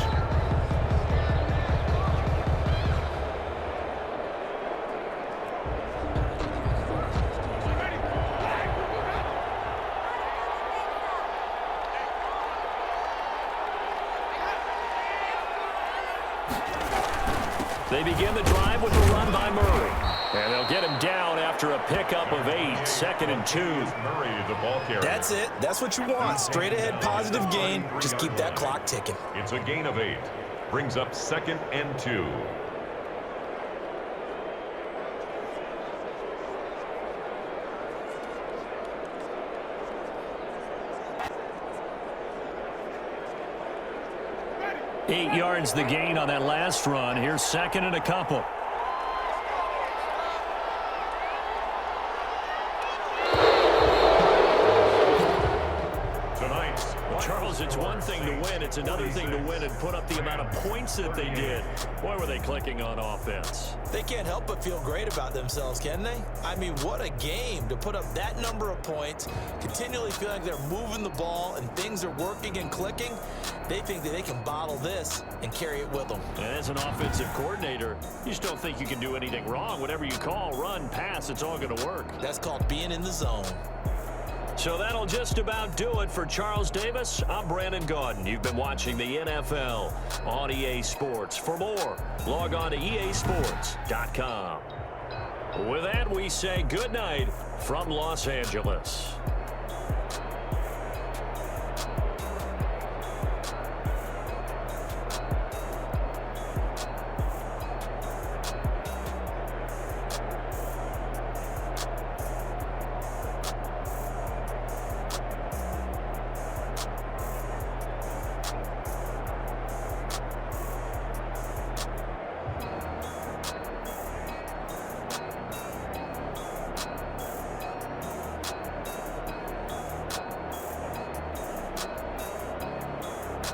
They begin the drive with a run by Murray. And they'll get him down after a pickup of 8, 2nd and 2. Murray, the ball carrier. That's it. That's what you want. Straight ahead, positive gain. Just keep that clock ticking. It's a gain of 8. Brings up 2nd and 2. 8 yards the gain on that last run. Here's second and a couple. Charles, it's one thing to win. It's another thing to win and put up the amount of points that they did. Boy, were they clicking on offense. They can't help but feel great about themselves, can they? I mean, what a game to put up that number of points, continually feeling like they're moving the ball and things are working and clicking. They think that they can bottle this and carry it with them. And as an offensive coordinator, you just don't think you can do anything wrong. Whatever you call, run, pass, it's all going to work. That's called being in the zone. So that'll just about do it for Charles Davis. I'm Brandon Gaudin. You've been watching the NFL on EA Sports. For more, log on to easports.com. With that, we say good night from Los Angeles.